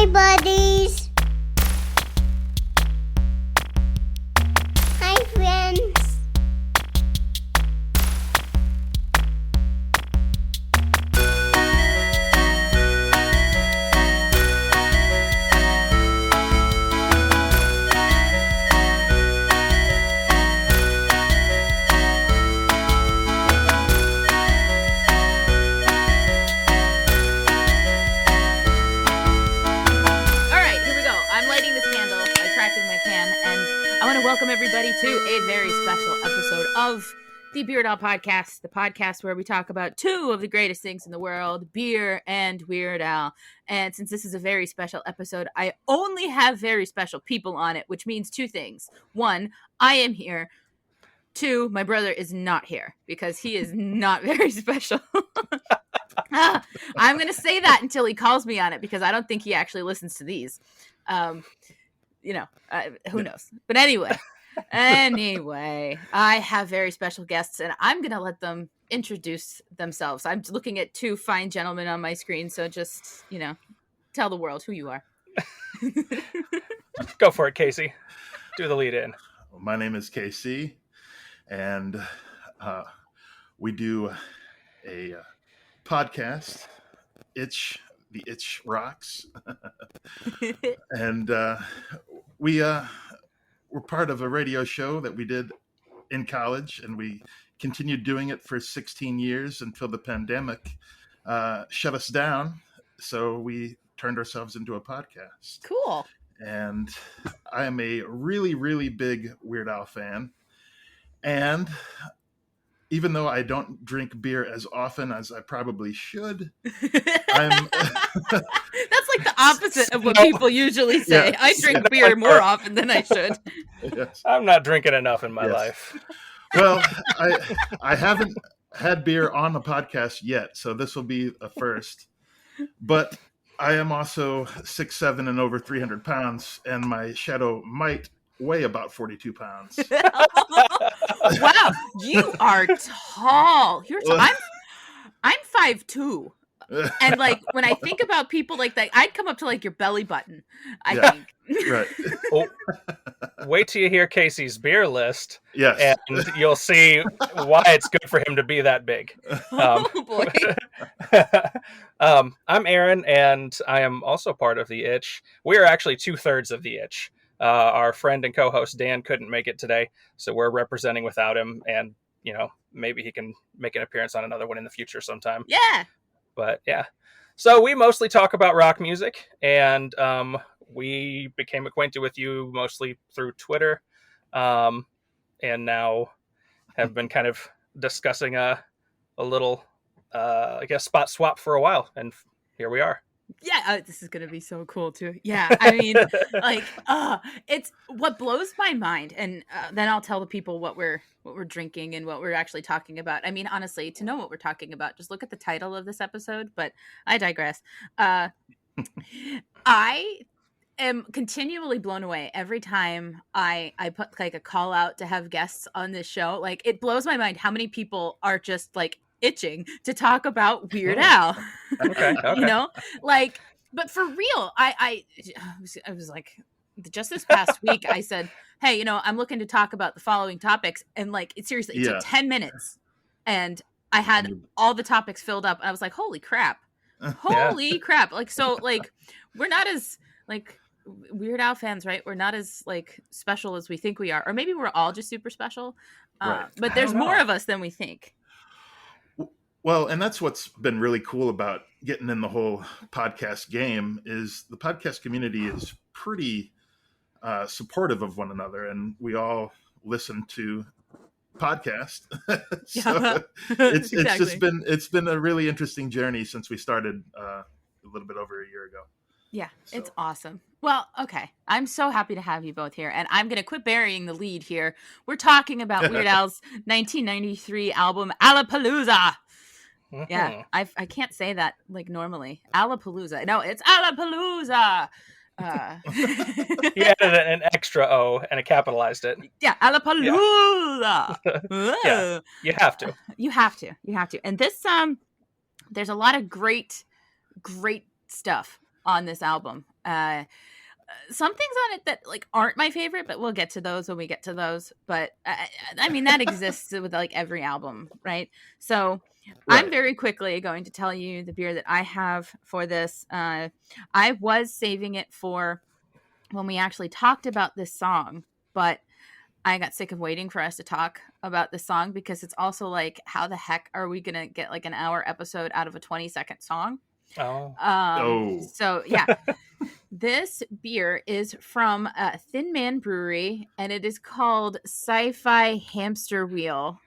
Hi, buddies. Hi, friends. Welcome everybody to a very special episode of the Beard Al Podcast, the podcast where we talk about two of the greatest things in the world, beer and Weird Al. And since this is a very special episode, I only have very special people on it, which means two things. One, I am here. Two, my brother is not here because he is not very special. I'm going to say that until he calls me on it because I don't think he actually listens to these. Who knows? But anyway, I have very special guests and I'm going to let them introduce themselves. I'm looking at two fine gentlemen on my screen. So just, tell the world who you are. Go for it, Casey. Do the lead in. My name is KC and we do a podcast, The Itch Rocks. And we're part of a radio show that we did in college, and we continued doing it for 16 years until the pandemic shut us down. So we turned ourselves into a podcast. Cool. And I am a really, really big Weird Al fan. And even though I don't drink beer as often as I probably should, I'm... That's like the opposite of what people usually say. Yeah. I drink beer more often than I should. Yes. I'm not drinking enough in my life. Well, I haven't had beer on the podcast yet, so this will be a first. But I am also 6'7" and over 300 pounds, and my shadow might weigh about 42 pounds. Wow, you are tall. You're tall. I'm 5'2". And like when I think about people like that, I'd come up to like your belly button, I think. Right. Well, wait till you hear Casey's beer list. Yes. And you'll see why it's good for him to be that big. Oh boy. I'm Aaron, and I am also part of The Itch. We are actually 2/3 of The Itch. Our friend and co-host Dan couldn't make it today, so we're representing without him, and maybe he can make an appearance on another one in the future sometime. Yeah. But yeah, so we mostly talk about rock music, and we became acquainted with you mostly through Twitter, and now have been kind of discussing a little, spot swap for a while, and here we are. Yeah, this is going to be so cool too. Yeah, I mean, it's what blows my mind, and then I'll tell the people what we're drinking and what we're actually talking about. I mean, honestly, to know what we're talking about, just look at the title of this episode, but I digress. I am continually blown away every time I put like a call out to have guests on this show. Like, it blows my mind how many people are just like itching to talk about Weird Al. Okay. But for real, I was like, just this past week I said, hey, I'm looking to talk about the following topics, and like it took 10 minutes and I had all the topics filled up, and I was like, holy crap. Like, so like we're not as like Weird Al fans, right? We're not as like special as we think we are, or maybe we're all just super special, right. But there's more of us than we think. Well, and that's what's been really cool about getting in the whole podcast game is the podcast community is pretty supportive of one another, and we all listen to podcasts. So it's exactly. it's been a really interesting journey since we started a little bit over a year ago. Yeah, so. It's awesome. Well, okay. I'm so happy to have you both here, and I'm going to quit burying the lead here. We're talking about Weird Al's 1993 album, Alapalooza. Mm-hmm. Yeah, I can't say that like normally. Alapalooza. No, it's Alapalooza. He added an extra O and it capitalized it. Yeah, Alapalooza. Yeah, you have to. You have to. And this, there's a lot of great stuff on this album. Some things on it that like aren't my favorite, but we'll get to those when we get to those. But I mean, that exists with like every album, right? So Right. I'm very quickly going to tell you the beer that I have for this. I was saving it for when we actually talked about this song, but I got sick of waiting for us to talk about this song because it's also like, how the heck are we gonna get like an hour episode out of a 20-second song? So yeah. This beer is from Thin Man Brewery, and it is called Sci-Fi Hamster Wheel.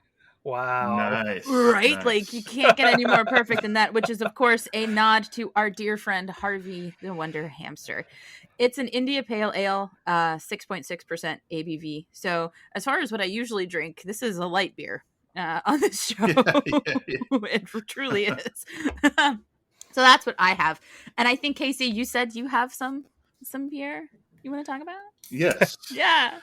Wow. Nice. Right? Nice. Like, you can't get any more perfect than that, which is, of course, a nod to our dear friend Harvey the Wonder Hamster. It's an India Pale Ale, 6.6% ABV. So as far as what I usually drink, this is a light beer on this show. It truly is. So that's what I have. And I think, Casey, you said you have some beer you want to talk about? Yes. Yeah.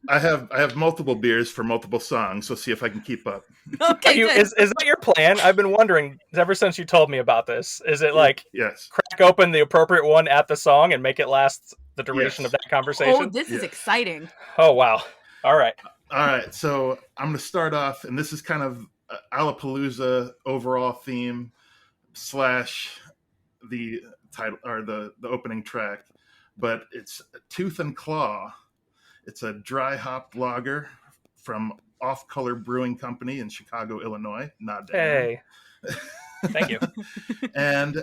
I have multiple beers for multiple songs, so see if I can keep up. Okay, good. Is that your plan? I've been wondering ever since you told me about this. Is it like Yes. crack open the appropriate one at the song and make it last the duration of that conversation? Oh, this is exciting. Oh, wow. All right. So I'm going to start off, and this is kind of Alapalooza overall theme / the title or the opening track, but it's Tooth and Claw. It's a dry hopped lager from Off Color Brewing Company in Chicago, Illinois. Nod down. Hey. Thank you. And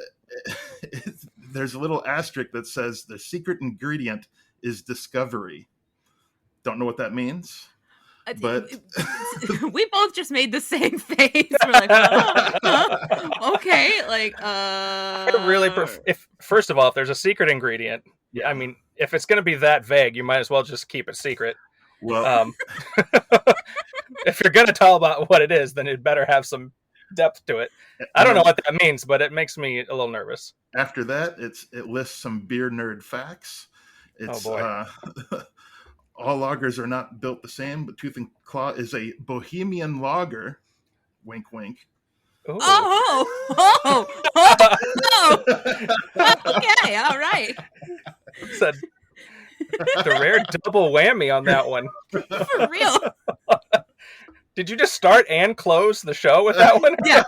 there's a little asterisk that says the secret ingredient is discovery. Don't know what that means. But we both just made the same face. We're like, okay, like I really first of all, if there's a secret ingredient, I mean, if it's going to be that vague, you might as well just keep it secret. Well, if you're going to tell about what it is, then it better have some depth to it. I don't know what that means, but it makes me a little nervous. After that, it lists some beer nerd facts. It's, oh boy. All lagers are not built the same, but Tooth and Claw is a Bohemian lager. Wink, wink. Ooh. Oh. Okay, all right. Said the rare double whammy on that one. For real. Did you just start and close the show with that one? Yeah,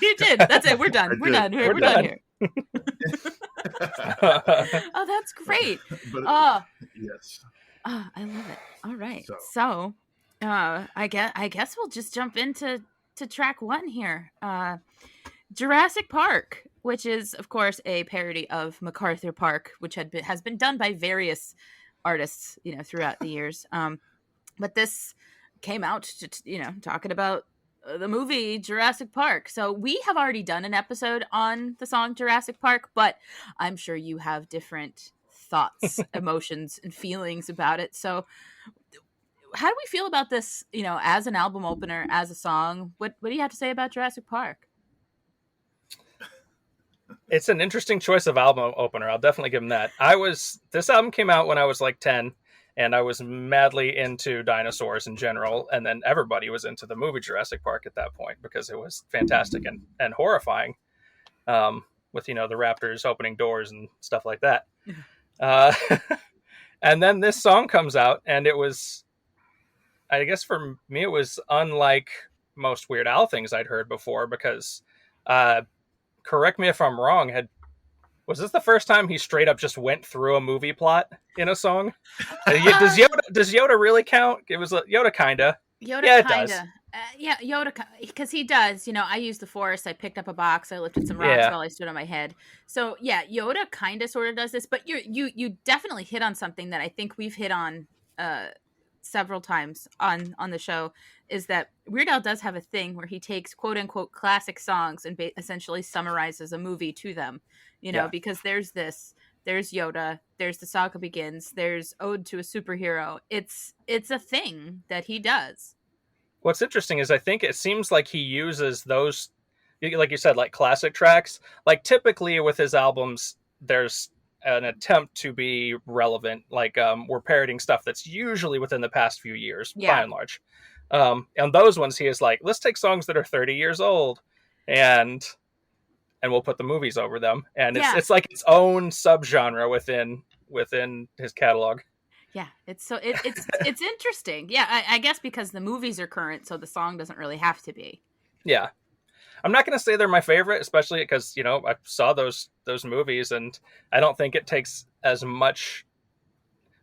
you did. That's it. We're done. We're done here. Oh, that's great. Yes. Oh, I love it. All right. So I guess we'll just jump into track one here. Jurassic Park, which is, of course, a parody of MacArthur Park, which has been done by various artists, throughout the years. But this came out to, talking about the movie Jurassic Park. So we have already done an episode on the song Jurassic Park, but I'm sure you have different thoughts, emotions, and feelings about it. So how do we feel about this, as an album opener, as a song? What do you have to say about Jurassic Park? It's an interesting choice of album opener. I'll definitely give them that. This album came out when I was like 10, and I was madly into dinosaurs in general, and then everybody was into the movie Jurassic Park at that point because it was fantastic and horrifying, with the raptors opening doors and stuff like that. And then this song comes out, and it was, I guess for me, it was unlike most Weird Al things I'd heard before because, correct me if I'm wrong, was this the first time he straight up just went through a movie plot in a song? Does Yoda really count? It was Yoda kinda. Yoda yeah, it kinda. does. Yoda, because he does. I used the forest. I picked up a box. I lifted some rocks while I stood on my head. So yeah, Yoda kind of sort of does this. But you definitely hit on something that I think we've hit on several times on the show. Is that Weird Al does have a thing where he takes quote unquote classic songs and essentially summarizes a movie to them. Because there's Yoda, there's The Saga Begins, there's Ode to a Superhero. It's a thing that he does. What's interesting is I think it seems like he uses those, like you said, like classic tracks. Like typically with his albums, there's an attempt to be relevant. Like we're parodying stuff that's usually within the past few years, by and large. And those ones, he is like, let's take songs that are 30 years old and and we'll put the movies over them. And Yeah. it's like its own subgenre within his catalog. Yeah, it's interesting. Yeah, I guess because the movies are current, so the song doesn't really have to be. Yeah. I'm not going to say they're my favorite, especially because, I saw those movies, and I don't think it takes as much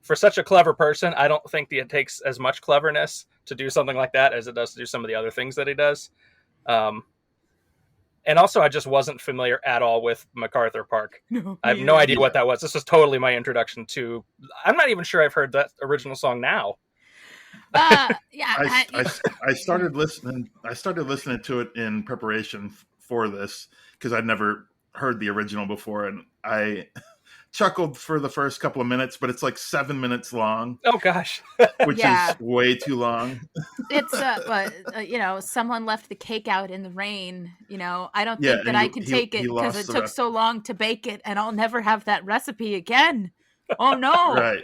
for such a clever person. I don't think it takes as much cleverness to do something like that as it does to do some of the other things that he does. And also, I just wasn't familiar at all with MacArthur Park. No, I have no idea what that was. This was totally my introduction to. I'm not even sure I've heard that original song now. Yeah, I started listening. I started listening to it in preparation for this because I'd never heard the original before, and I chuckled for the first couple of minutes, but it's like 7 minutes long. Oh gosh, which is way too long. It's someone left the cake out in the rain. I don't think that I can take it because it took so long to bake it, and I'll never have that recipe again. Oh no! Right.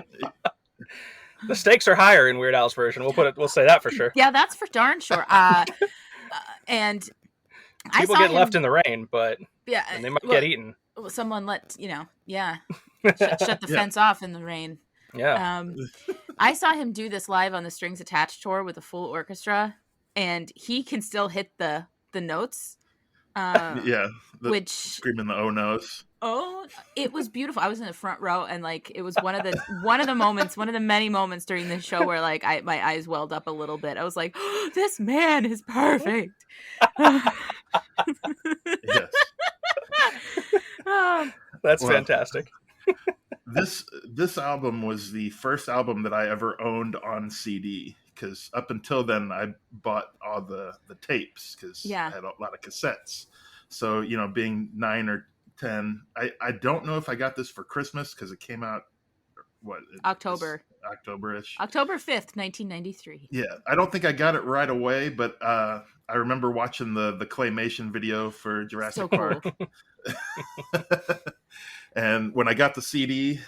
The stakes are higher in Weird Al's version. We'll say that for sure. Yeah, that's for darn sure. And people get left in the rain, but and they might get eaten. Someone let shut the fence off in the rain. Yeah. I saw him do this live on the Strings Attached tour with a full orchestra, and he can still hit the notes. Which screaming the oh no's. Oh, it was beautiful. I was in the front row, and it was one of the many moments during this show where my eyes welled up a little bit. I was like, oh, this man is perfect. Yes. That's fantastic. This album was the first album that I ever owned on CD, because up until then I bought all the tapes because I had a lot of cassettes. So being 9 or 10, I don't know if I got this for Christmas because it came out October-ish. October 5th, 1993. Yeah, I don't think I got it right away, but I remember watching the claymation video for Jurassic Park. And when I got the CD,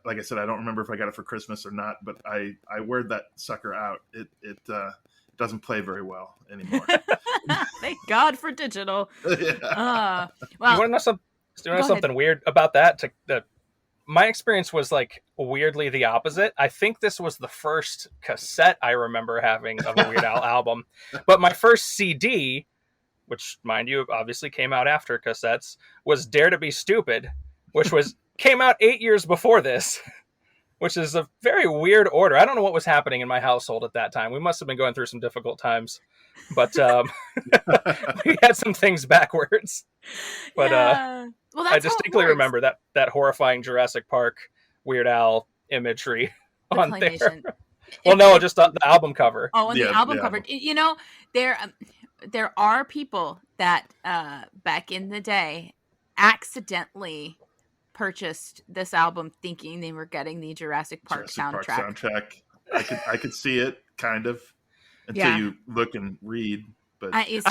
like I said, I don't remember if I got it for Christmas or not, but I wear that sucker out. It doesn't play very well anymore. Thank God for digital. Yeah. Well, you want to know something weird about that? My experience was weirdly the opposite. I think this was the first cassette I remember having of a Weird Al album, but my first CD, which mind you obviously came out after cassettes, was Dare to Be Stupid, which came out 8 years before this, which is a very weird order. I don't know what was happening in my household at that time. We must have been going through some difficult times, but we had some things backwards. But well, I distinctly remember that horrifying Jurassic Park Weird Al imagery on there. Well, no, just the album cover. Oh, and the album cover. There are people that back in the day accidentally purchased this album thinking they were getting the Jurassic Park soundtrack. I could see it kind of until you look and read. But you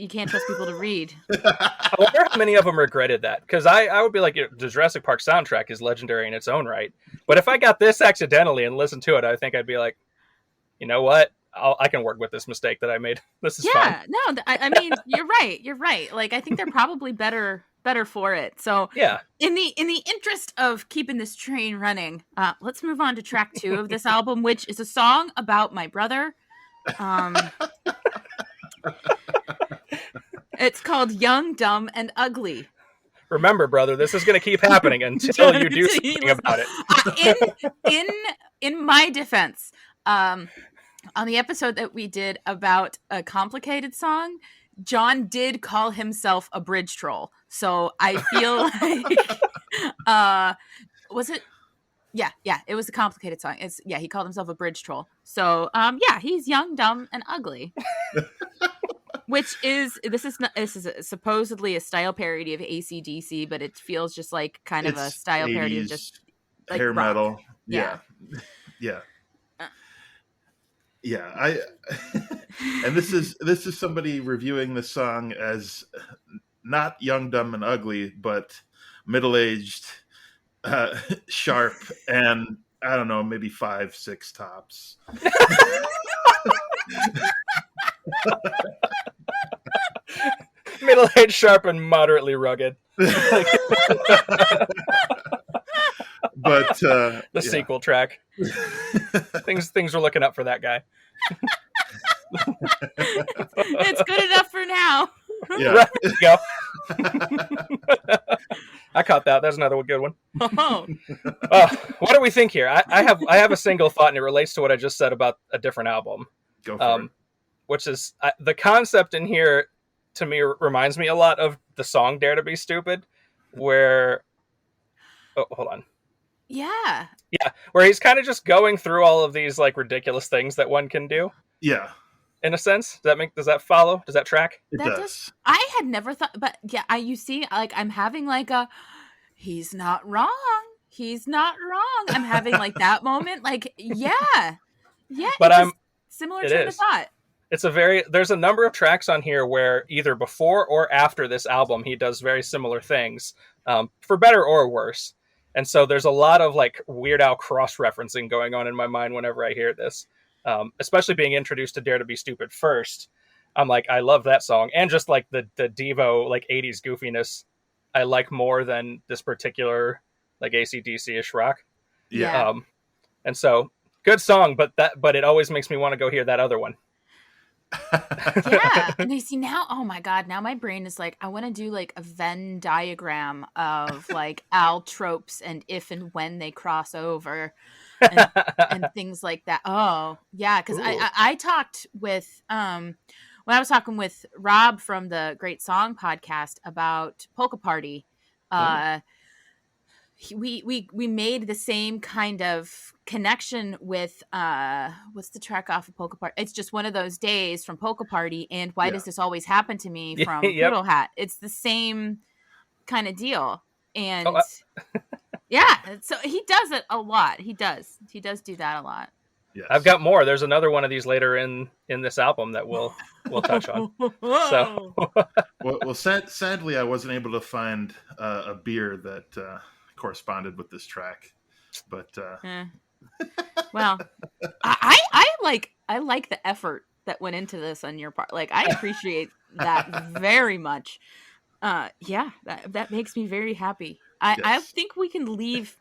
can't trust people to read. I wonder how many of them regretted that, because I would be like, the Jurassic Park soundtrack is legendary in its own right. But if I got this accidentally and listened to it, I think I'd be like, you know what? I can work with this mistake that I made. This is fun. Yeah, no, I mean, you're right. You're right. I think they're probably better for it. So in the interest of keeping this train running, let's move on to track 2 of this album, which is a song about my brother. It's called Young, Dumb, and Ugly. Remember, brother, this is going to keep happening until you do something about it. In my defense, on the episode that we did about a complicated song, John did call himself a bridge troll. So I feel like, was it? Yeah, it was a complicated song. He called himself a bridge troll. So, he's young, dumb, and ugly. Which is supposedly a style parody of AC/DC, but it feels just like kind of a style parody of just hair rock. metal. Yeah. And this is somebody reviewing this song as not young, dumb, and ugly, but middle-aged, sharp, and I don't know, maybe 5-6 tops. middle-aged, sharp, and moderately rugged. But The sequel track. Things are looking up for that guy. It's good enough for now. Yeah. Right, there you go. I caught that. That's another good one. Oh. What do we think here? I have a single thought, and it relates to what I just said about a different album. Go for it. Which is the concept in here, to me, reminds me a lot of the song "Dare to Be Stupid," where hold on. Yeah, where he's kind of just going through all of these like ridiculous things that one can do. Yeah. In a sense, does that follow? Does that track? It does. I had never thought, but yeah, you see, like I'm having like he's not wrong. He's not wrong. I'm having like that moment. Like, yeah. But I'm similar train of thought. There's a number of tracks on here where either before or after this album, he does very similar things, for better or worse. And so there's a lot of like Weird Al cross-referencing going on in my mind whenever I hear this, especially being introduced to Dare to Be Stupid first. I'm like, I love that song. And just like the Devo, like 80s goofiness, I like more than this particular like AC/DC-ish rock. Yeah. And so good song, but it always makes me want to go hear that other one. Yeah. And you see now, oh my God, now my brain is like, I want to do like a Venn diagram of like Al tropes and if and when they cross over and things like that. Oh, yeah. Because I talked with, when I was talking with Rob from the Great Song podcast about Polka Party, we made the same kind of connection with what's the track off of Polka Party? It's just one of those days from Polka Party, and why does this always happen to me from Poodle Hat? It's the same kind of deal, and yeah, so he does it a lot. He does do that a lot. Yes. I've got more. There's another one of these later in this album that we'll touch on. So, well, sadly, I wasn't able to find a beer that corresponded with this track, but well, I like the effort that went into this on your part. Like, I appreciate that very much. Yeah, that makes me very happy. I think we can leave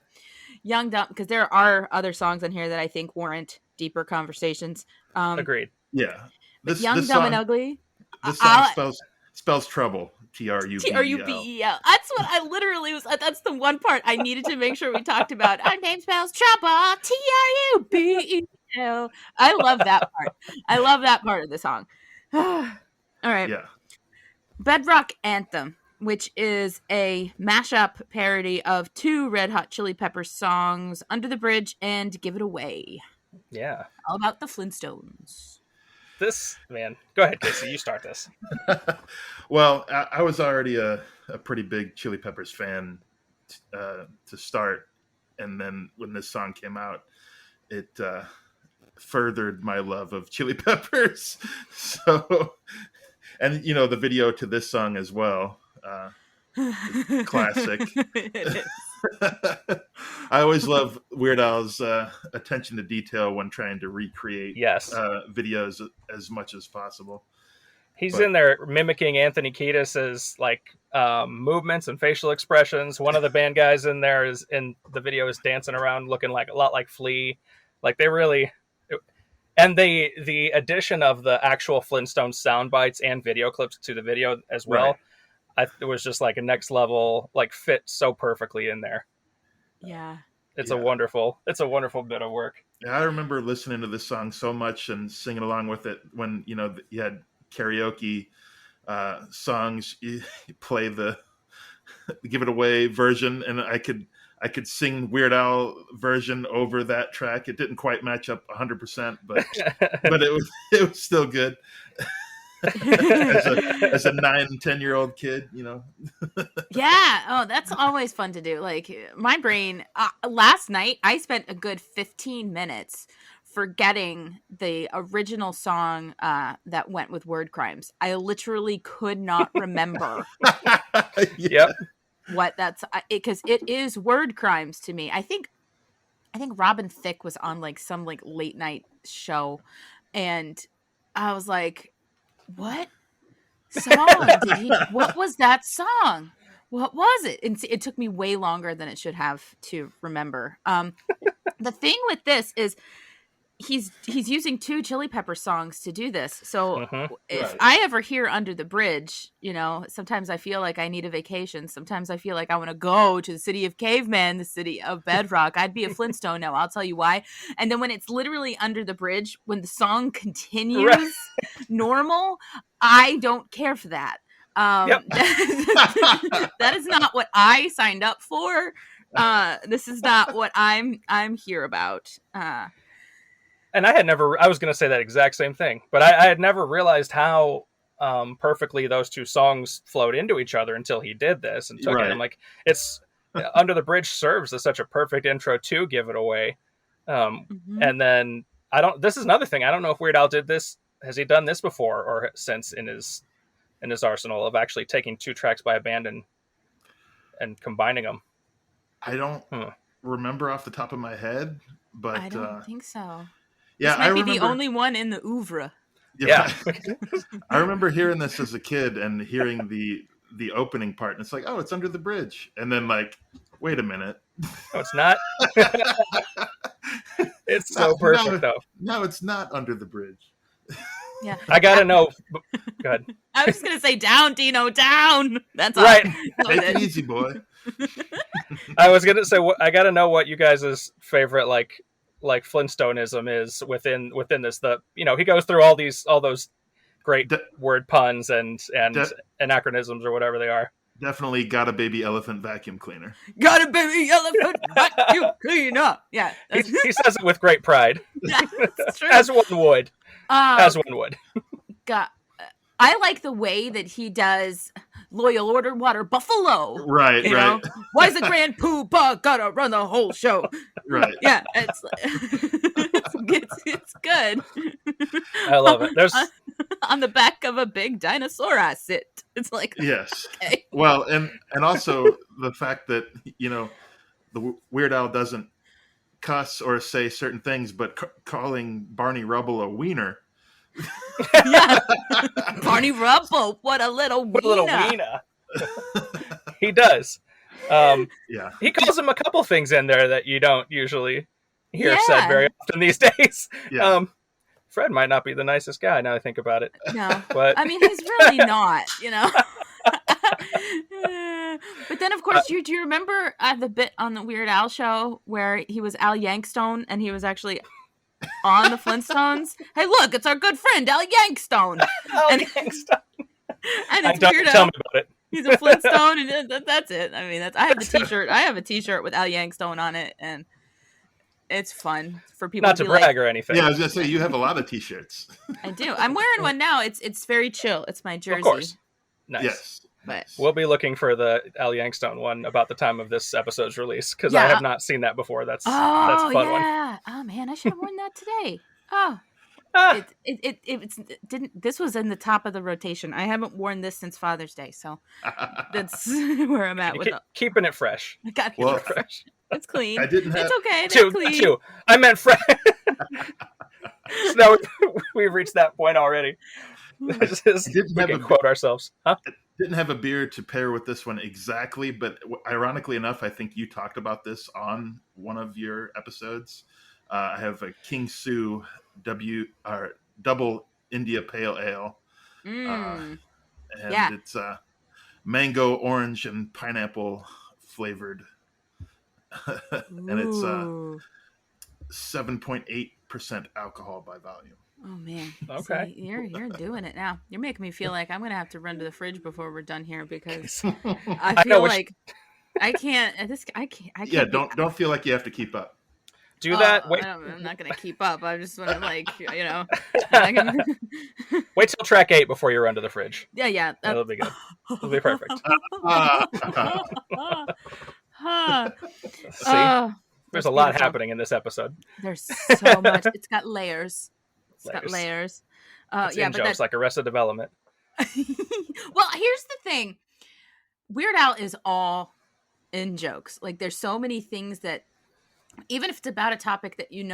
Young Dumb, because there are other songs on here that I think warrant deeper conversations. Agreed. Yeah, Young, Dumb, and Ugly. This song spells trouble. Trubel. That's what I literally was. That's the one part I needed to make sure we talked about. Our name spells trouble. Trubel. I love that part. I love that part of the song. All right. Yeah. Bedrock Anthem, which is a mashup parody of two Red Hot Chili Peppers songs, Under the Bridge and Give It Away. Yeah. All about the Flintstones. This, man, go ahead, Casey. You start this. Well, I was already a pretty big Chili Peppers fan to start. And then when this song came out, it furthered my love of Chili Peppers. So, and, you know, the video to this song as well. Classic. I always love Weird Al's attention to detail when trying to recreate videos as much as possible. He's in there mimicking Anthony Kiedis's like movements and facial expressions. One of the band guys in there is in the video is dancing around looking like a lot like Flea. Like they really, and the addition of the actual Flintstones sound bites and video clips to the video as well. Right. It was just like a next level, like fit so perfectly in there. Yeah. It's a wonderful bit of work. Yeah, I remember listening to this song so much and singing along with it when, you know, you had karaoke songs, you play the Give It Away version, and I could sing Weird Al version over that track. It didn't quite match up 100%, but it was still good. as a 9-10-year-old kid, you know. Yeah. Oh, that's always fun to do. Like my brain last night, I spent a good 15 minutes forgetting the original song that went with Word Crimes. I literally could not remember what that's because it is Word Crimes to me. I think Robin Thicke was on like some like late night show, and I was like, what song did he? What was that song? What was it? And it took me way longer than it should have to remember. The thing with this is he's using 2 Chili Pepper songs to do this. So if I ever hear Under the Bridge, you know, sometimes I feel like I need a vacation. Sometimes I feel like I want to go to the city of cavemen, the city of bedrock. I'd be a Flintstone now. I'll tell you why. And then when it's literally Under the Bridge, when the song continues normal, I don't care for that. That is not what I signed up for. This is not what I'm here about. And I was going to say that exact same thing, but I had never realized how perfectly those 2 songs flowed into each other until he did this and took it. I'm like, it's Under the Bridge serves as such a perfect intro to Give It Away. And then this is another thing. I don't know if Weird Al did this. Has he done this before or since in his arsenal of actually taking 2 tracks by a band and combining them? I don't remember off the top of my head, but I don't think so. Yeah, this might be the only one in the oeuvre. Yeah. I remember hearing this as a kid and hearing the opening part, and it's like, oh, it's Under the Bridge, and then like, wait a minute, no, it's not. It's so perfect though. No, it's not Under the Bridge. Yeah, I gotta know. Go ahead. I was gonna say down, Dino, down. That's all. Right. Take it easy, boy. I was gonna say, I gotta know what you guys' favorite like Flintstoneism is within this. He goes through all those great word puns and anachronisms or whatever they are. Definitely Got a Baby Elephant Vacuum Cleaner. Got a baby elephant vacuum cleaner. Yeah, he says it with great pride. Yeah, that's true. As one would. As one would. I like the way that he does Loyal Order Water Buffalo. Right, you know? Why's the Grand Poobah gotta run the whole show? Right. Yeah, it's good. I love it. There's on the back of a big dinosaur I sit. It's like, yes. Okay. Well, and also the fact that, the Weird Al doesn't cuss or say certain things, but calling Barney Rubble a wiener. Yeah. Barney Rubble, what a little wiener. He does. Yeah. He calls him a couple things in there that you don't usually hear said very often these days. Yeah. Fred might not be the nicest guy now I think about it. No. But I mean, he's really not, But then, of course, do you remember the bit on the Weird Al show where he was Al Yankstone and he was actually on the Flintstones? Hey, look, it's our good friend Al Yankstone. Yankstone. And it's Tell Weird me Al. about it. He's a Flintstone, and that's it. I mean, I have the T-shirt. I have a T-shirt with Al Yankstone on it, and it's fun for people. Not to brag or anything. Yeah, I was gonna say you have a lot of T-shirts. I do. I'm wearing one now. It's very chill. It's my jersey. Of course. Nice. Yes. But we'll be looking for the Al Yankstone one about the time of this episode's release because I have not seen that before. That's a fun one. Oh man, I should have worn that today. Oh. It didn't. This was in the top of the rotation. I haven't worn this since Father's Day, so that's where I'm at with it. Keeping it fresh. I got it fresh. It's clean. It's okay. It's clean. I meant fresh. So now we've reached that point already. We can quote ourselves. Huh? Didn't have a beer to pair with this one exactly, but ironically enough, I think you talked about this on one of your episodes. I have a King Sue double India Pale Ale, and it's mango, orange, and pineapple flavored, and it's 7.8% alcohol by volume. Oh man! Okay, see, you're doing it now. You're making me feel like I'm gonna have to run to the fridge before we're done here because I feel like I can't. I can't. Yeah, don't feel like you have to keep up. Do that. Wait. I'm not going to keep up. I just want to Wait till track 8 before you run to the fridge. Yeah. That'll be good. It'll be perfect. See, there's a lot happening in this episode. There's so much. It's got layers. It's in jokes like Arrested Development. Well, here's the thing. Weird Al is all in jokes. Like, there's so many things that, even if it's about a topic that you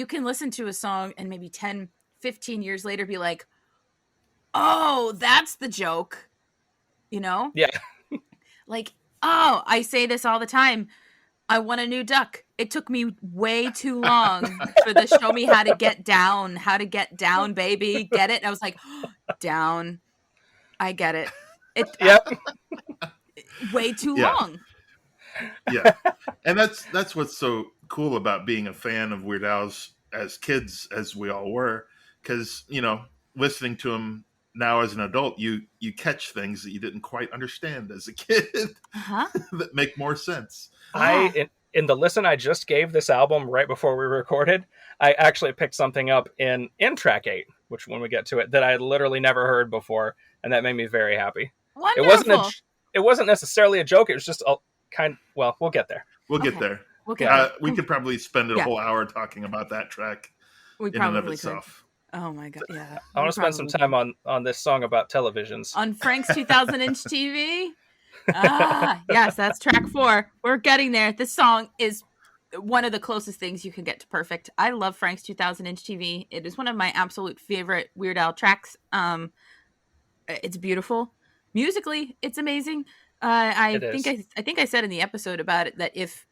can listen to a song and maybe 10, 15 years later be like, oh, that's the joke. You know? Yeah. Like, oh, I say this all the time. I want a new duck. It took me way too long for the show me how to get down, baby. Get it? And I was like, down. I get it. Yep. Way too long. Yeah. And that's what's so cool about being a fan of Weird Al's as kids, as we all were, because, you know, listening to him now as an adult, you catch things that you didn't quite understand as a kid that make more sense. In the listen I just gave this album right before we recorded, I actually picked something up in track 8, which when we get to it, that I had literally never heard before, and that made me very happy. Wonderful. It wasn't necessarily a joke. It was just a kind. Well, we'll get there. We'll get there. We could probably spend a whole hour talking about that track in and of itself. Oh my god, yeah. I want to spend some time on this song about televisions. On Frank's 2000-inch TV? Yes, that's track 4. We're getting there. This song is one of the closest things you can get to perfect. I love Frank's 2000-inch TV. It is one of my absolute favorite Weird Al tracks. It's beautiful. Musically, it's amazing. I think I said in the episode about it that if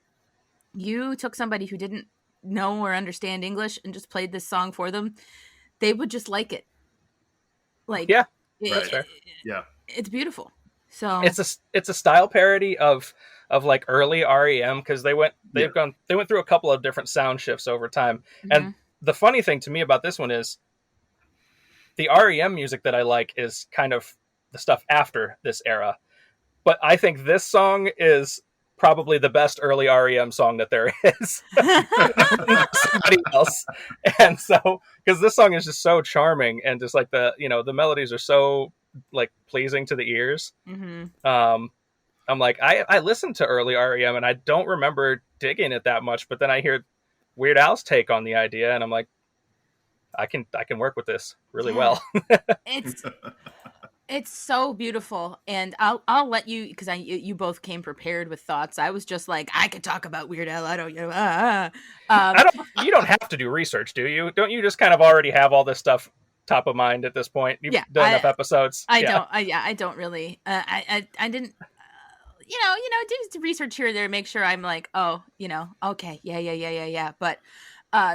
you took somebody who didn't know or understand English and just played this song for them, they would just like it. Like, yeah, it's beautiful. So it's a style parody of like early REM, because they went through a couple of different sound shifts over time. And the funny thing to me about this one is the REM music that I like is kind of the stuff after this era, but I think this song is probably the best early REM song that there is. Somebody else. And so, because this song is just so charming, and just like the melodies are so like pleasing to the ears. I'm like, I listened to early REM and I don't remember digging it that much, but then I hear Weird Al's take on the idea, and I'm like, I can work with this really well. It's so beautiful, and I'll let you, because you both came prepared with thoughts. I was just like, I could talk about Weird Al. I don't. You don't have to do research, do you? Don't you just kind of already have all this stuff top of mind at this point? You've done enough episodes. I don't really. I didn't. Do research here or there, make sure I'm like, okay, yeah. But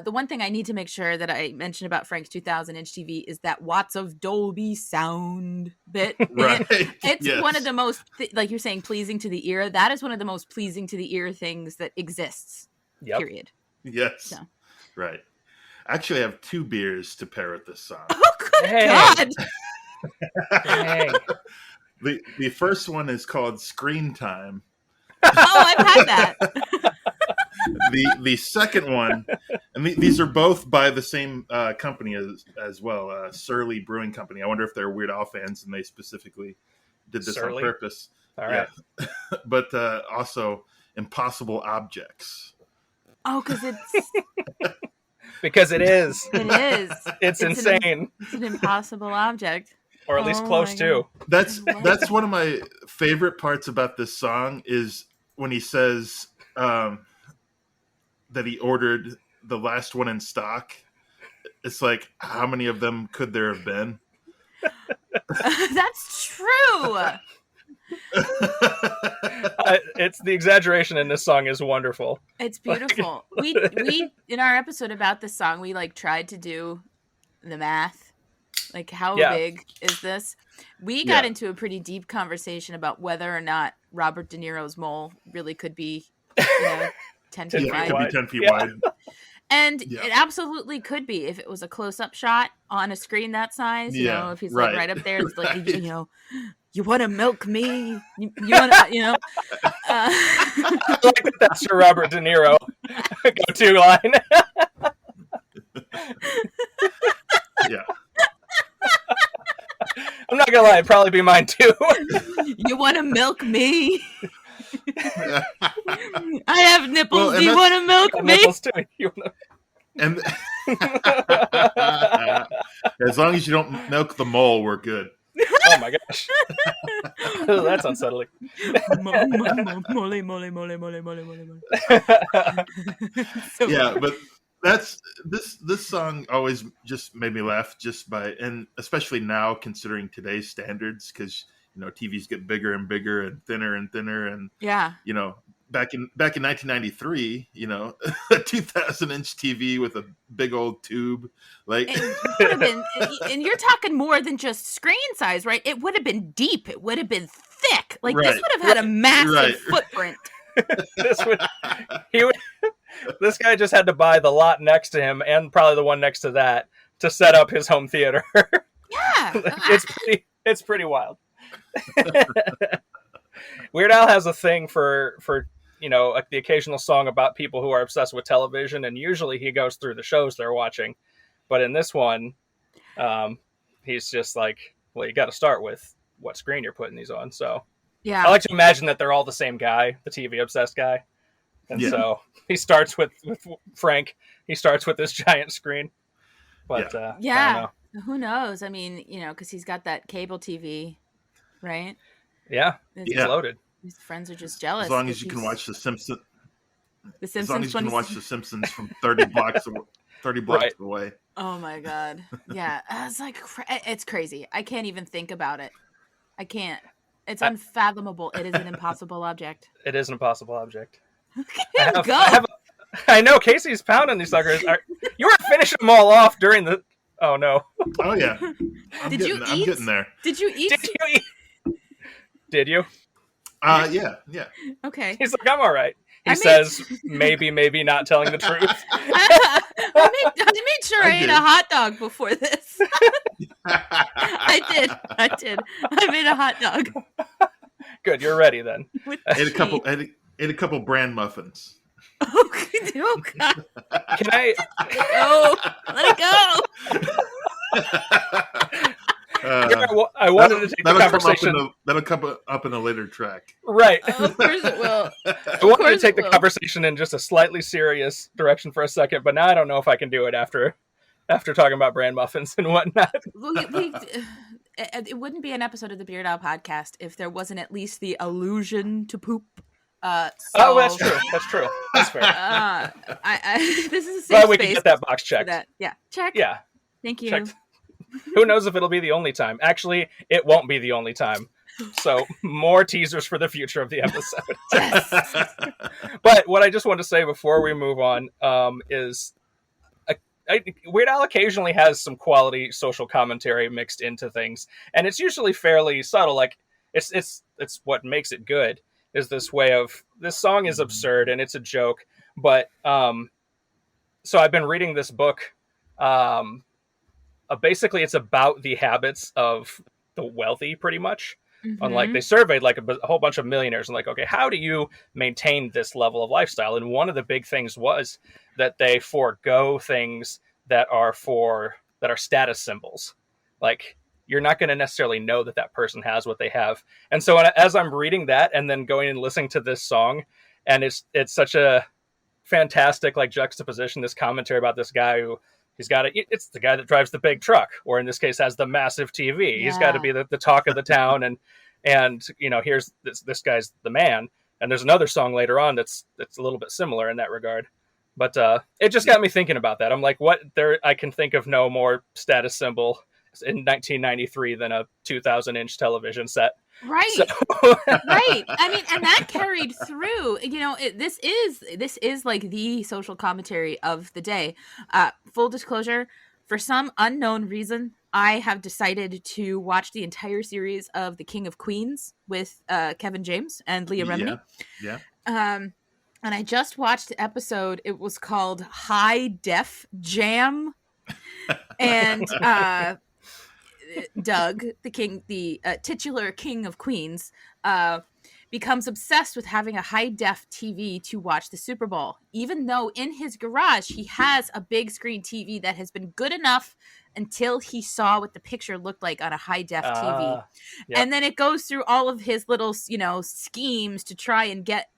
the one thing I need to make sure that I mention about Frank's 2000-inch TV is that watts of Dolby sound bit. Right. It's one of the most, like you're saying, pleasing to the ear. That is one of the most pleasing to the ear things that exists. Yep. Period. Yes. So. Right. Actually, I have 2 beers to pair with this song. Oh, good God. Hey. The first one is called Screen Time. Oh, I've had that. The second one, and these are both by the same company as well, Surly Brewing Company. I wonder if they're Weird Al fans and they specifically did this on purpose. All right. Yeah. But also Impossible Objects. Oh, because because it is. It is. It's insane. It's an impossible object. Or at least close to. That's one of my favorite parts about this song is when he says that he ordered the last one in stock. It's like, how many of them could there have been? That's true. It's the exaggeration in this song is wonderful. It's beautiful. We in our episode about this song, we like tried to do the math. Like, how big is this? We got into a pretty deep conversation about whether or not Robert De Niro's mole really could be 10 feet wide. Could be 10 feet wide. And it absolutely could be if it was a close-up shot on a screen that size. You know, if he's like right up there, it's like, you want to milk me? You want to, I like that that's your Robert De Niro go-to line. Yeah. I'm not gonna lie, it'd probably be mine too. You want to milk me? I have nipples. Do you want to milk me? Nipples too. And as long as you don't milk the mole, we're good. Oh my gosh, that's unsettling. Mole. Yeah, but That's this song always just made me laugh just by, and especially now considering today's standards, because TVs get bigger and bigger and thinner, and Yeah. back in 1993, a 2,000-inch TV with a big old tube, like It would have been, and you're talking more than just screen size, right? It would have been deep. It would have been thick. Like, this Right. would have had a massive Right. footprint. This guy just had to buy the lot next to him and probably the one next to that to set up his home theater. Yeah. It's pretty wild. Weird Al has a thing for the occasional song about people who are obsessed with television, and usually he goes through the shows they're watching. But in this one, he's just like, well, you got to start with what screen you're putting these on. So Yeah. I like to imagine that they're all the same guy, the TV obsessed guy. And so he starts with Frank. He starts with this giant screen. But I don't know. Who knows? I mean, because he's got that cable TV, right? Yeah, it's loaded. His friends are just jealous. As long as you can watch The Simpsons. As long as you can watch The Simpsons from 30 blocks away. Oh my god! Yeah, it's like it's crazy. I can't even think about it. I can't. It's unfathomable. It is an impossible object. It is an impossible object. Go. I know Casey's pounding these suckers. You were finishing them all off during the. Oh no! Oh yeah. I'm getting there. Did you eat? Did you? Yeah. Okay. He's like, I'm all right. He says, maybe not telling the truth. I made sure I ate a hot dog before this. I did. I made a hot dog. Good, you're ready then. Ate a couple bran muffins. Oh God. Can I? Let it go. I wanted to take the conversation. That'll come up in a later track. Right. Of course it will. I wanted to take the conversation in just a slightly serious direction for a second, but now I don't know if I can do it after talking about bran muffins and whatnot. It wouldn't be an episode of the Beard Owl podcast if there wasn't at least the allusion to poop. That's true. That's fair. This is a safe Glad we space can get that box checked. Yeah, check. Yeah. Thank you. Checked. Who knows if it'll be the only time? Actually, it won't be the only time. So more teasers for the future of the episode. Yes. But what I just want to say before we move on is Weird Al occasionally has some quality social commentary mixed into things, and it's usually fairly subtle. Like it's what makes it good is this way of this song is absurd and it's a joke. But so I've been reading this book. Basically, it's about the habits of the wealthy, pretty much. Mm-hmm. Unlike they surveyed like a whole bunch of millionaires and like, okay, how do you maintain this level of lifestyle? And one of the big things was that they forego things that are status symbols. Like you're not going to necessarily know that person has what they have. And so as I'm reading that and then going and listening to this song, and it's such a fantastic like juxtaposition, this commentary about this guy who it's the guy that drives the big truck, or in this case has the massive TV. Yeah. He's got to be the talk of the town. And here's this guy's the man. And there's another song later on that's a little bit similar in that regard. But it just got me thinking about that. I'm like, I can think of no more status symbol in 1993 than a 2,000-inch television set. Right. So. Right. I mean, and that carried through. This is like the social commentary of the day. Full disclosure, for some unknown reason, I have decided to watch the entire series of The King of Queens with Kevin James and Leah Remini. Yeah. And I just watched the episode. It was called High Def Jam. And Doug, the titular King of Queens, becomes obsessed with having a high-def TV to watch the Super Bowl, even though in his garage he has a big screen TV that has been good enough until he saw what the picture looked like on a high-def TV. Yep. And then it goes through all of his little, schemes to try and get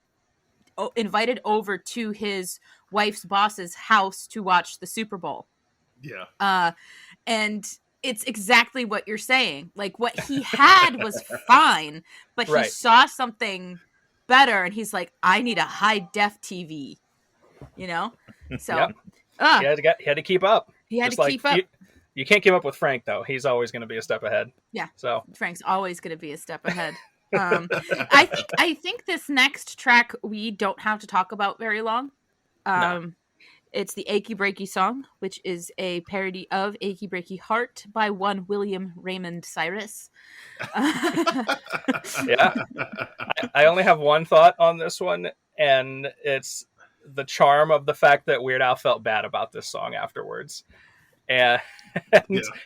invited over to his wife's boss's house to watch the Super Bowl. Yeah. And it's exactly what you're saying. Like what he had was fine, but he saw something better and he's like, I need a high def TV, So He had to keep up. He had Just to keep up. You can't keep up with Frank, though. He's always going to be a step ahead. Yeah. So Frank's always going to be a step ahead. I think this next track we don't have to talk about very long. No. It's the Achy Breaky Song, which is a parody of Achy Breaky Heart by one William Raymond Cyrus. Yeah. I only have one thought on this one, and it's the charm of the fact that Weird Al felt bad about this song afterwards. And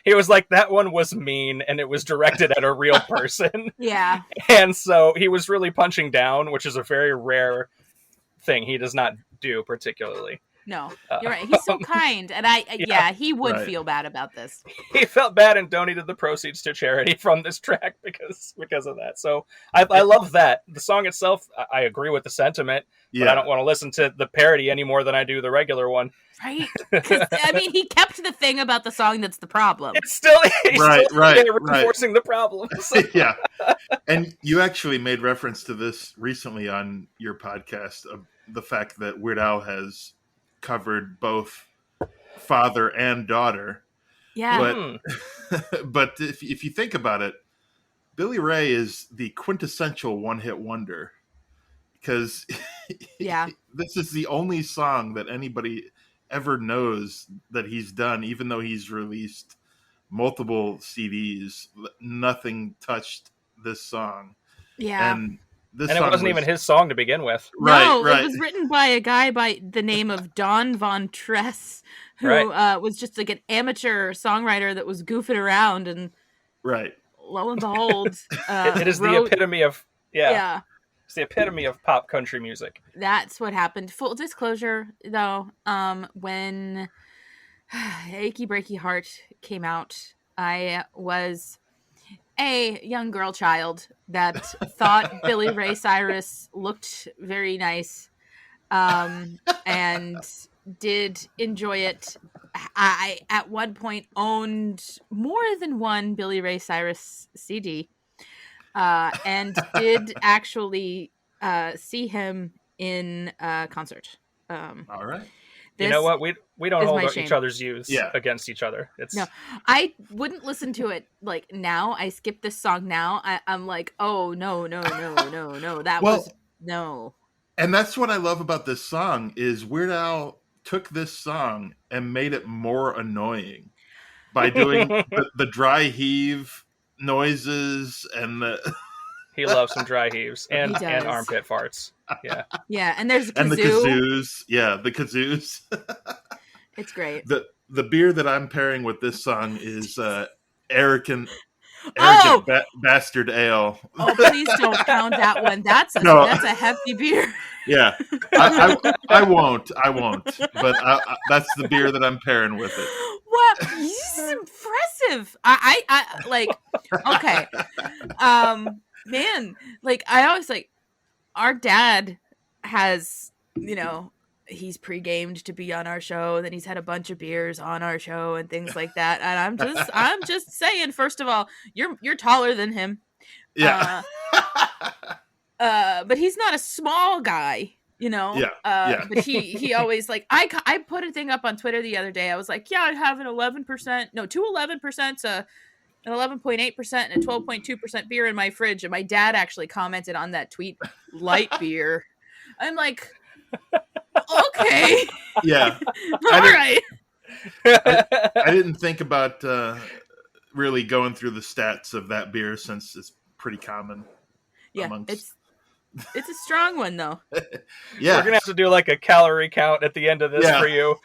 he was like, that one was mean, and it was directed at a real person. Yeah. And so he was really punching down, which is a very rare thing he does not do particularly. No, you're right. He's so kind. And he would feel bad about this. He felt bad and donated the proceeds to charity from this track because of that. So I love that. The song itself, I agree with the sentiment, but I don't want to listen to the parody any more than I do the regular one. Right? Because, I mean, he kept the thing about the song that's the problem. It's still, reinforcing the problem. So. Yeah. And you actually made reference to this recently on your podcast, of the fact that Weird Al has covered both father and daughter. Yeah. But if you think about it, Billy Ray is the quintessential one-hit wonder, because this is the only song that anybody ever knows that he's done, even though he's released multiple CDs. Nothing touched this song. Yeah. And it wasn't even his song to begin with. Right. It was written by a guy by the name of Don Von Tress, who was just like an amateur songwriter that was goofing around, and lo and behold, it is the epitome of it's the epitome of pop country music. That's what happened. Full disclosure, though, when Achy Breaky Heart came out, I was a young girl child that thought Billy Ray Cyrus looked very nice, and did enjoy it. I, at one point, owned more than one Billy Ray Cyrus CD, and did actually see him in concert. All right. You know what? We don't hold each other's views against each other. No, I wouldn't listen to it like now. I skip this song now. I'm like, oh no. That was no. And that's what I love about this song is Weird Al took this song and made it more annoying by doing the dry heave noises and the. He loves some dry heaves and armpit farts. Yeah. Yeah, and there's a kazoo. And the kazoos. Yeah, the kazoos. It's great. The beer that I'm pairing with this song is Arrogant Bastard Ale. Oh, please don't count that one. That's a hefty beer. Yeah. I won't. But that's the beer that I'm pairing with it. What? This is impressive. I like, okay. Man, like, I always like, our dad has, he's pre-gamed to be on our show, then he's had a bunch of beers on our show and things like that. And I'm just saying, first of all, you're taller than him. Yeah. But he's not a small guy, but he always like, I put a thing up on Twitter the other day. I was like, I have two 11%, an 11.8% and a 12.2% beer in my fridge. And my dad actually commented on that tweet, light beer. I'm like, okay. Yeah. All right. I didn't think about really going through the stats of that beer since it's pretty common. Yeah, it's a strong one though. Yeah, we're gonna have to do like a calorie count at the end of this for you.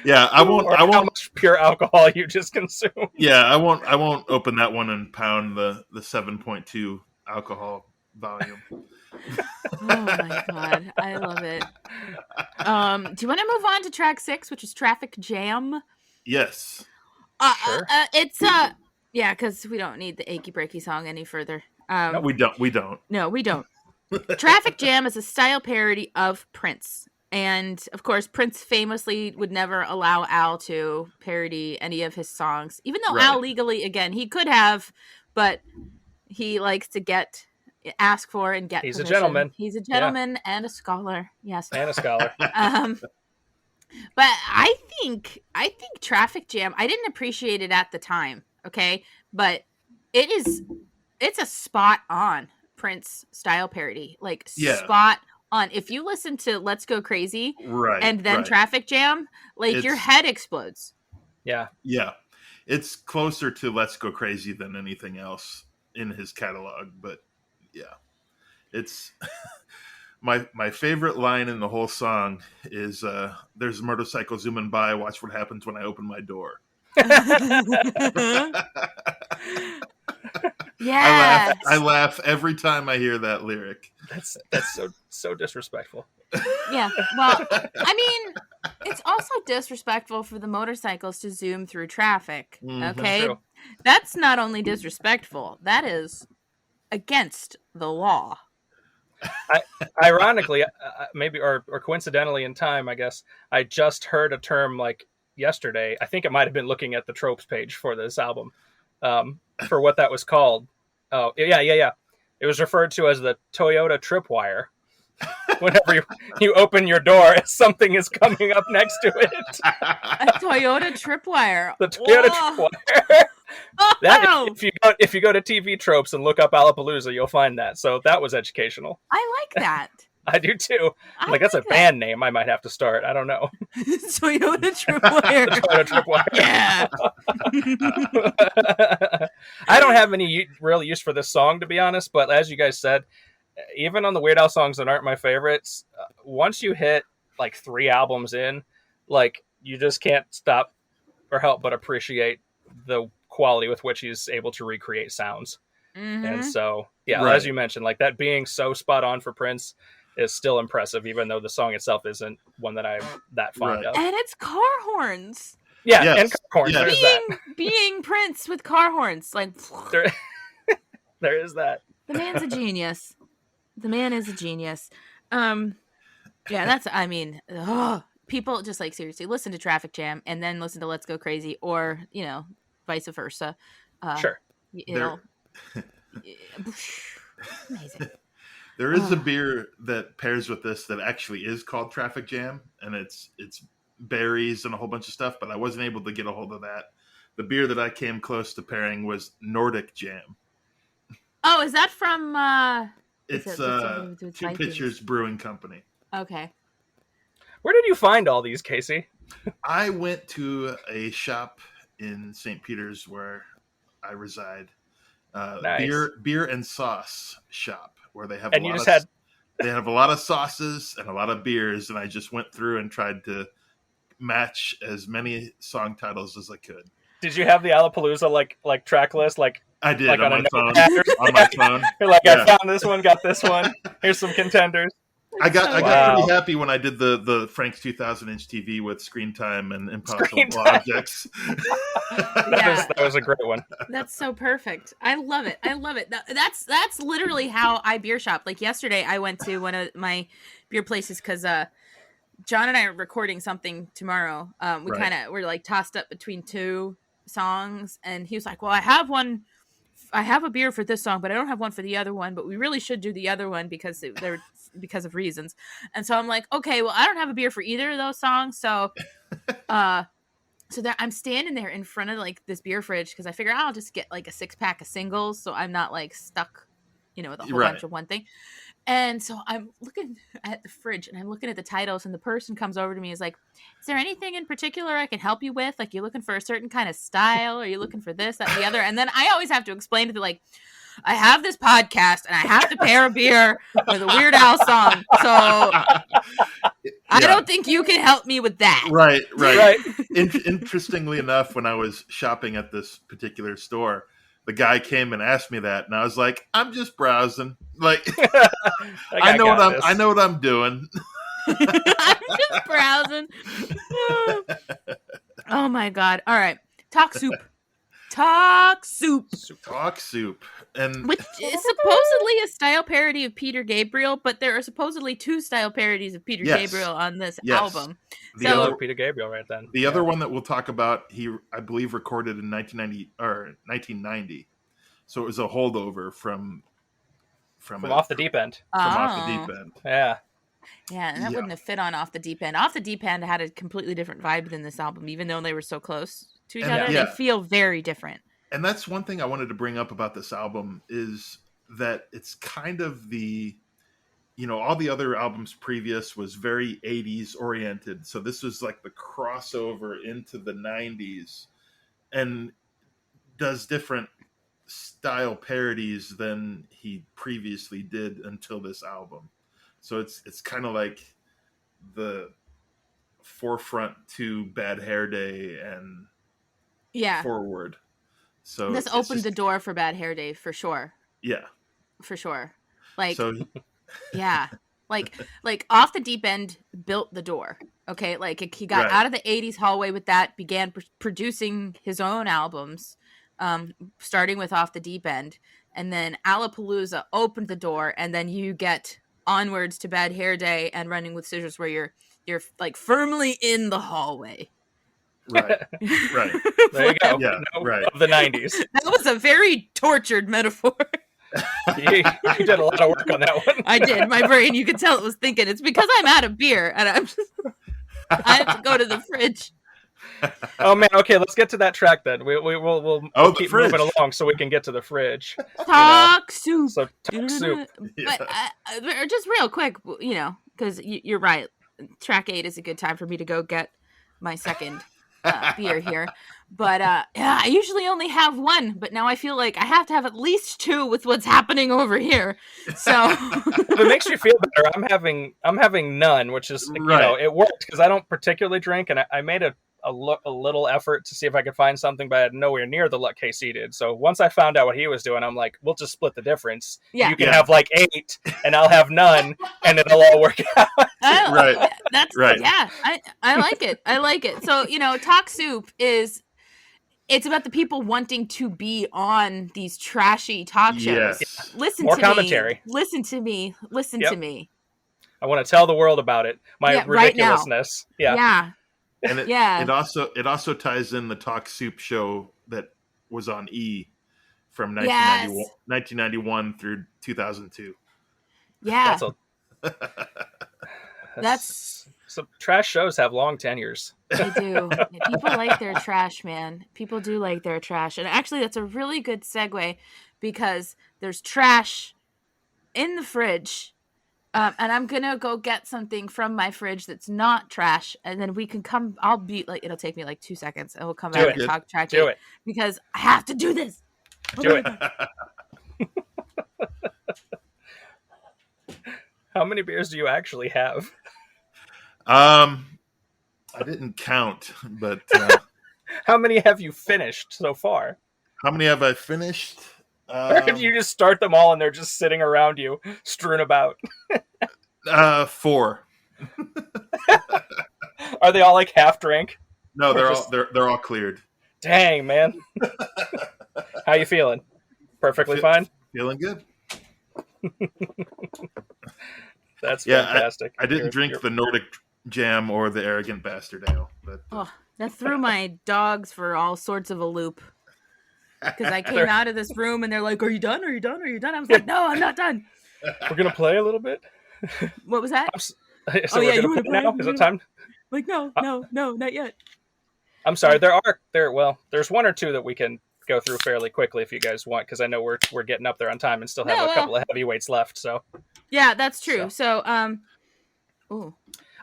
Yeah, I won't. How much pure alcohol you just consume? Yeah, I won't open that one and pound the 7.2 alcohol volume. Oh my god, I love it. Do you want to move on to track 6, which is Traffic Jam? Yes. Sure. It's because we don't need the achy breaky song any further. No, we don't. No, we don't. Traffic Jam is a style parody of Prince. And, of course, Prince famously would never allow Al to parody any of his songs. Even though Al legally, again, he could have, but he likes to ask for and get He's permission. a gentleman. He's a gentleman and a scholar. Yes. And a scholar. But I think Traffic Jam, I didn't appreciate it at the time, okay? But it's a spot on Prince style parody. Like Yeah. spot on. If you listen to Let's Go Crazy and then right. Traffic Jam, like your head explodes. Yeah. Yeah. It's closer to Let's Go Crazy than anything else in his catalog, but yeah. It's my favorite line in the whole song is there's a motorcycle zooming by, watch what happens when I open my door. Yeah. I laugh every time I hear that lyric. That's so disrespectful. Yeah. Well, I mean, it's also disrespectful for the motorcycles to zoom through traffic. Okay? True. That's not only disrespectful, that is against the law. Ironically, maybe or coincidentally in time, I guess, I just heard a term like yesterday. I think it might have been looking at the tropes page for this album, for what that was called. Oh, yeah. It was referred to as the Toyota tripwire. Whenever you open your door, something is coming up next to it. A Toyota tripwire. The Toyota tripwire. That if you go to TV tropes and look up Alapalooza, you'll find that. So that was educational. I like that. I do too. That's a band name I might have to start. I don't know. Toyota tripwire. Toyota tripwire. Yeah. I don't have any real use for this song, to be honest. But as you guys said, even on the Weird Al songs that aren't my favorites, once you hit like 3 albums in, like you just can't stop or help but appreciate the quality with which he's able to recreate sounds. Mm-hmm. And so, yeah, Right. as you mentioned, like that being so spot on for Prince is still impressive, even though the song itself isn't one that I'm that fond Right. of. And it's car horns. Yeah, Yes. and car horns, Yes. there's that. Being Prince with car horns. Like, There is that. the man's a genius. The man is a genius. Yeah, that's, I mean, people just like seriously listen to Traffic Jam and then listen to Let's Go Crazy, or, you know, vice versa. Sure. You know, amazing. There is a beer that pairs with this that actually is called Traffic Jam, and it's berries and a whole bunch of stuff, but I wasn't able to get a hold of that. The beer that I came close to pairing was Nordic Jam. Oh, is that from It's Two Two Pitchers Brewing Company. Okay. Where did you find all these, Casey? I went to a shop in St. Peter's where I reside. Nice. Beer and sauce shop where they have they have a lot of sauces and a lot of beers, and I just went through and tried to match as many song titles as I could. Did you have the Alapalooza like track list? Like I did like on my phone. notepad or On my phone. You're like, Yeah. I found this one, got this one. Here's some contenders. I got Wow. pretty happy when I did the Frank's 2000-inch TV with Screen Time and Impossible Screen Time. Objects. Yeah. That was a great one. That's so perfect. I love it. That's literally how I beer shop. Like yesterday, I went to one of my beer places because John and I are recording something tomorrow. We're like tossed up between 2 songs, and he was like, "Well, I have a beer for this song, but I don't have one for the other one. But we really should do the other one because because of reasons." And so I'm like, "Okay, well, I don't have a beer for either of those songs, so." So that I'm standing there in front of like this beer fridge because I figure I'll just get like a 6-pack of singles, so I'm not like stuck, you know, with a whole bunch of one thing. And so I'm looking at the fridge and I'm looking at the titles, and the person comes over to me and is like, "Is there anything in particular I can help you with? Like, you're looking for a certain kind of style, or you're looking for this, that, and the other?" And then I always have to explain to them, like, I have this podcast and I have to pair a beer with a Weird Al song. So I don't think you can help me with that. Right. Interestingly enough, when I was shopping at this particular store, the guy came and asked me that, and I was like, "I'm just browsing. Like, I know what I'm doing." I'm just browsing. Oh my god! All right, Talk Soup. And Which is supposedly a style parody of Peter Gabriel, but there are supposedly 2 style parodies of Peter Gabriel on this album. The other, Peter Gabriel right then. The other one that we'll talk about, I believe recorded in 1990. So it was a holdover from Off the Deep End. From Off the Deep End. Yeah. Yeah, and that wouldn't have fit on Off the Deep End. Off the Deep End had a completely different vibe than this album, even though they were so close to each other. They feel very different. And that's one thing I wanted to bring up about this album is that it's kind of the, all the other albums previous was very 80s oriented. So this was like the crossover into the 90s and does different style parodies than he previously did until this album. So it's kind of like the forefront to Bad Hair Day and forward. So this opened the door for Bad Hair Day for sure. Yeah, for sure. Like, yeah, like Off the Deep End built the door. Okay, like he got out of the 80s hallway with that, began producing his own albums, starting with Off the Deep End, and then Alapalooza opened the door, and then you get onwards to Bad Hair Day and Running with Scissors, where you're like firmly in the hallway. Right. There you go. Yeah, of the 90s. That was a very tortured metaphor. You did a lot of work on that one. I did. My brain, you could tell it was thinking. It's because I'm out of beer, and I have to go to the fridge. Oh man, okay, let's get to that track then. We'll keep moving along so we can get to the fridge. Talk soup. So talk soup. But just real quick, because you're right. Track 8 is a good time for me to go get my second beer here. But I usually only have one, but now I feel like I have to have at least two with what's happening over here. So if it makes you feel better, I'm having none, which is it worked because I don't particularly drink, and I made a little effort to see if I could find something, but I had nowhere near the luck KC did. So once I found out what he was doing, I'm like, we'll just split the difference. Yeah. You can have like 8 and I'll have none and it'll all work out. Right. That's right. Yeah. I like it. I like it. So, Talk Soup it's about the people wanting to be on these trashy talk shows. Yes. Listen More to commentary. me. Listen to me. Listen to me. I want to tell the world about it. My ridiculousness. Right now. Yeah. And it also ties in the Talk Soup show that was on E from 1991 through 2002. Yeah. That's some trash shows have long tenures. They do. People like their trash, man. People do like their trash. And actually that's a really good segue because there's trash in the fridge. And I'm going to go get something from my fridge that's not trash. And then we can come. It'll take me like 2 seconds. And we'll come back and talk trash. Do it. Because I have to do this. Do it. How many beers do you actually have? I didn't count, but. How many have you finished so far? How many have I finished? Or did you just start them all and they're just sitting around you, strewn about? 4. Are they all like half drink? No, they're all cleared. Dang, man. How you feeling? Perfectly fine? Feeling good. That's fantastic. I didn't drink the Nordic Jam or the Arrogant Bastard Ale. But, that threw my dogs for all sorts of a loop. Because I came out of this room and they're like, "Are you done? Are you done? Are you done?" I was like, "No, I'm not done." We're gonna play a little bit. What was that? So you want to play now? Is it time? Like, no, not yet. I'm sorry. There's one or two that we can go through fairly quickly if you guys want, because I know we're getting up there on time and still have a couple of heavyweights left. So yeah, that's true. So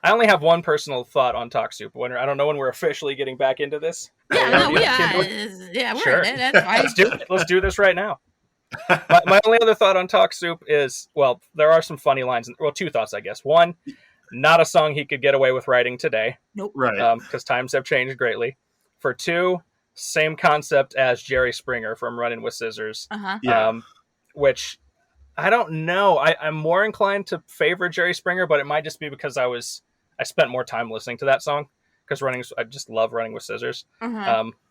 I only have one personal thought on Talk Soup. I don't know when we're officially getting back into this. We're sure. in it. That's fine. Let's do it. Let's do this right now. My only other thought on Talk Soup is, there are some funny lines. Two thoughts, I guess. One, not a song he could get away with writing today. Nope. Right. Because times have changed greatly. For 2, same concept as Jerry Springer from Running with Scissors. Which I don't know. I'm more inclined to favor Jerry Springer, but it might just be because I spent more time listening to that song because I just love Running with Scissors.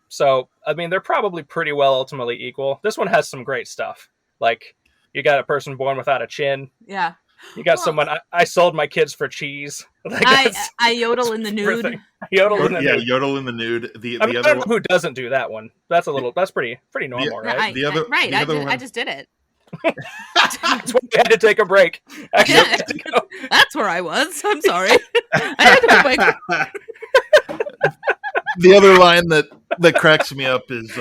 So, I mean, they're probably pretty well ultimately equal. This one has some great stuff. Like, you got a person born without a chin. Yeah. You got someone, I sold my kids for cheese. Like, I yodel in the nude. Yodel in the nude. Yodel in the nude. I don't know who doesn't do that one. That's pretty normal, right? I just did it. That's why we had to take a break. Actually, Yeah, that's where I was. I'm sorry. I had to put my... The other line that cracks me up is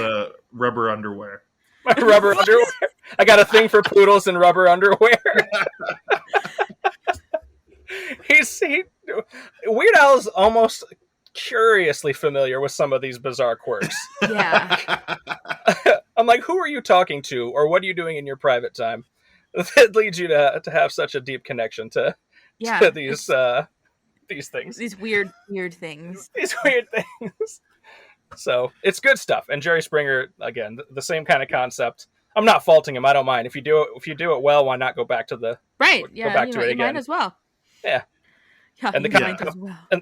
rubber underwear. My rubber underwear. I got a thing for poodles and rubber underwear. Weird Al's almost curiously familiar with some of these bizarre quirks. Yeah. I'm like, who are you talking to, or what are you doing in your private time that leads you to have such a deep connection to these things, these weird things. These weird things. So it's good stuff. And Jerry Springer, again, the same kind of concept. I'm not faulting him. I don't mind if you do it well. Why not go back to the right? Yeah, go back to it again. You might as well. Yeah. And you might as well. And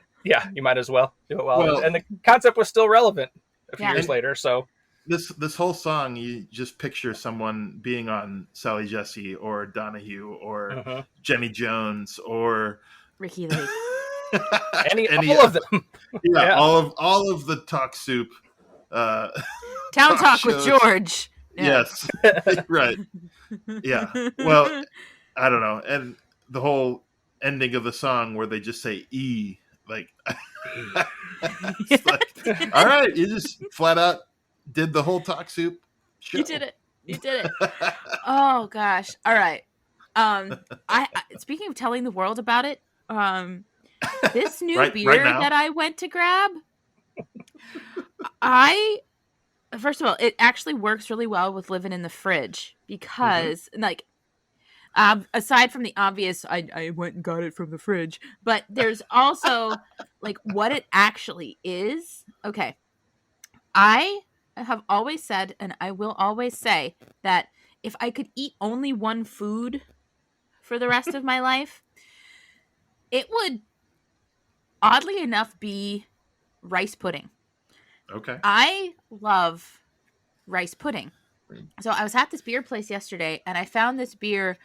you might as well do it well. And the concept was still relevant a few years later. So this whole song, you just picture someone being on Sally Jesse or Donahue or Jenny Jones or Ricky Lake. all of them. Yeah, all of the Talk Soup. Town Talk with George. Yeah. Yes, right. Yeah. Well, I don't know, and the whole ending of the song where they just say "e," like, it's like, all right, you just flat out did the whole Talk Soup show. You did it. Oh gosh. All right. I speaking of telling the world about it, this new beer that I went to grab, first of all, it actually works really well with living in the fridge because like, aside from the obvious, I went and got it from the fridge, but there's also like what it actually is. Okay. I have always said, and I will always say, that if I could eat only one food for the rest of my life, it would, oddly enough, be rice pudding. Okay. I love rice pudding. So I was at this beer place yesterday, and I found this beer,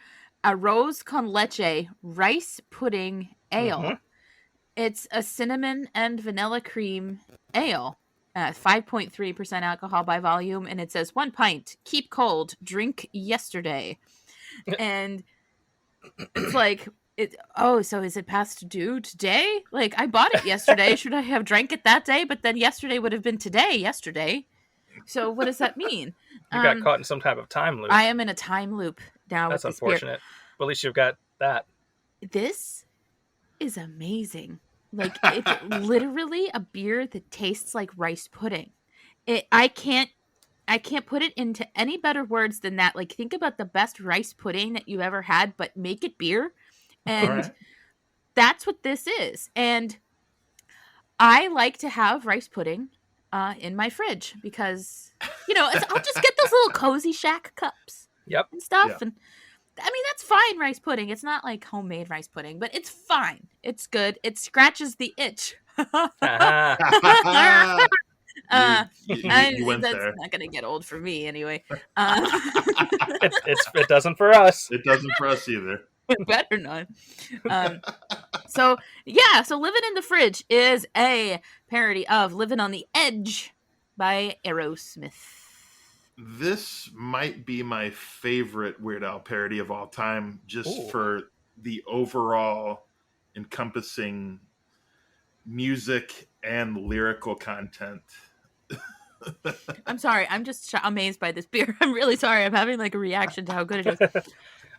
Arroz con Leche rice pudding ale. It's a cinnamon and vanilla cream ale. 5.3% alcohol by volume, and it says 1 pint, keep cold, drink yesterday. And it's like, so is it past due today? Like, I bought it yesterday. Should I have drank it that day? But then yesterday would have been yesterday. So what does that mean? You got caught in some type of time loop. I am in a time loop now. That's with this unfortunate. But at least you've got that. This is amazing. Like, it's literally a beer that tastes like rice pudding. I can't put it into any better words than that. Like, think about the best rice pudding that you've ever had, but make it beer. And that's what this is. And I like to have rice pudding in my fridge because, I'll just get those little Cozy Shack cups and stuff. Yep. And I mean, that's fine rice pudding. It's not like homemade rice pudding, but it's fine. It's good. It scratches the itch. You went that's there. not going to get old for me anyway. It doesn't for us. It doesn't for us either. It better not. So Living in the Fridge is a parody of Living on the Edge by Aerosmith. This might be my favorite Weird Al parody of all time, just for the overall encompassing music and lyrical content. I'm sorry. I'm just amazed by this beer. I'm really sorry. I'm having like a reaction to how good it is.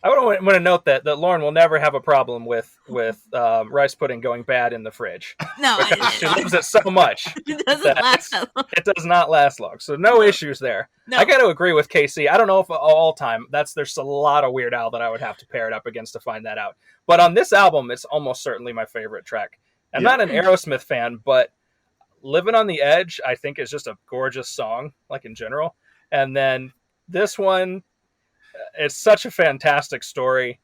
I want to note that Lauren will never have a problem with rice pudding going bad in the fridge. No, she loves it so much. It doesn't last that long. It does not last long, so no issues there. No. I got to agree with Casey. I don't know if all time there's a lot of Weird Al that I would have to pair it up against to find that out. But on this album, it's almost certainly my favorite track. I'm not an Aerosmith fan, but Living on the Edge, I think, is just a gorgeous song, like in general. And then this one, it's such a fantastic story.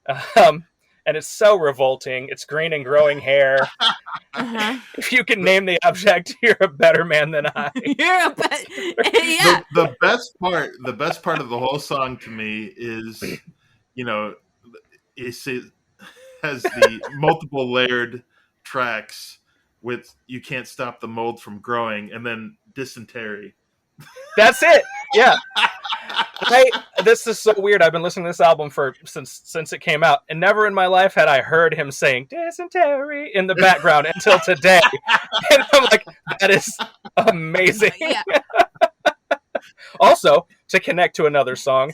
And it's so revolting. It's green and growing hair. If you can name the object, you're a better man than I. Yeah. The best part of the whole song to me is, it has the multiple layered tracks with "You Can't Stop the Mold from Growing" and then "Dysentery." That's it. Yeah. This is so weird. I've been listening to this album since it came out, and never in my life had I heard him saying dysentery in the background until today. And I'm like, that is amazing. Yeah. Also, to connect to another song,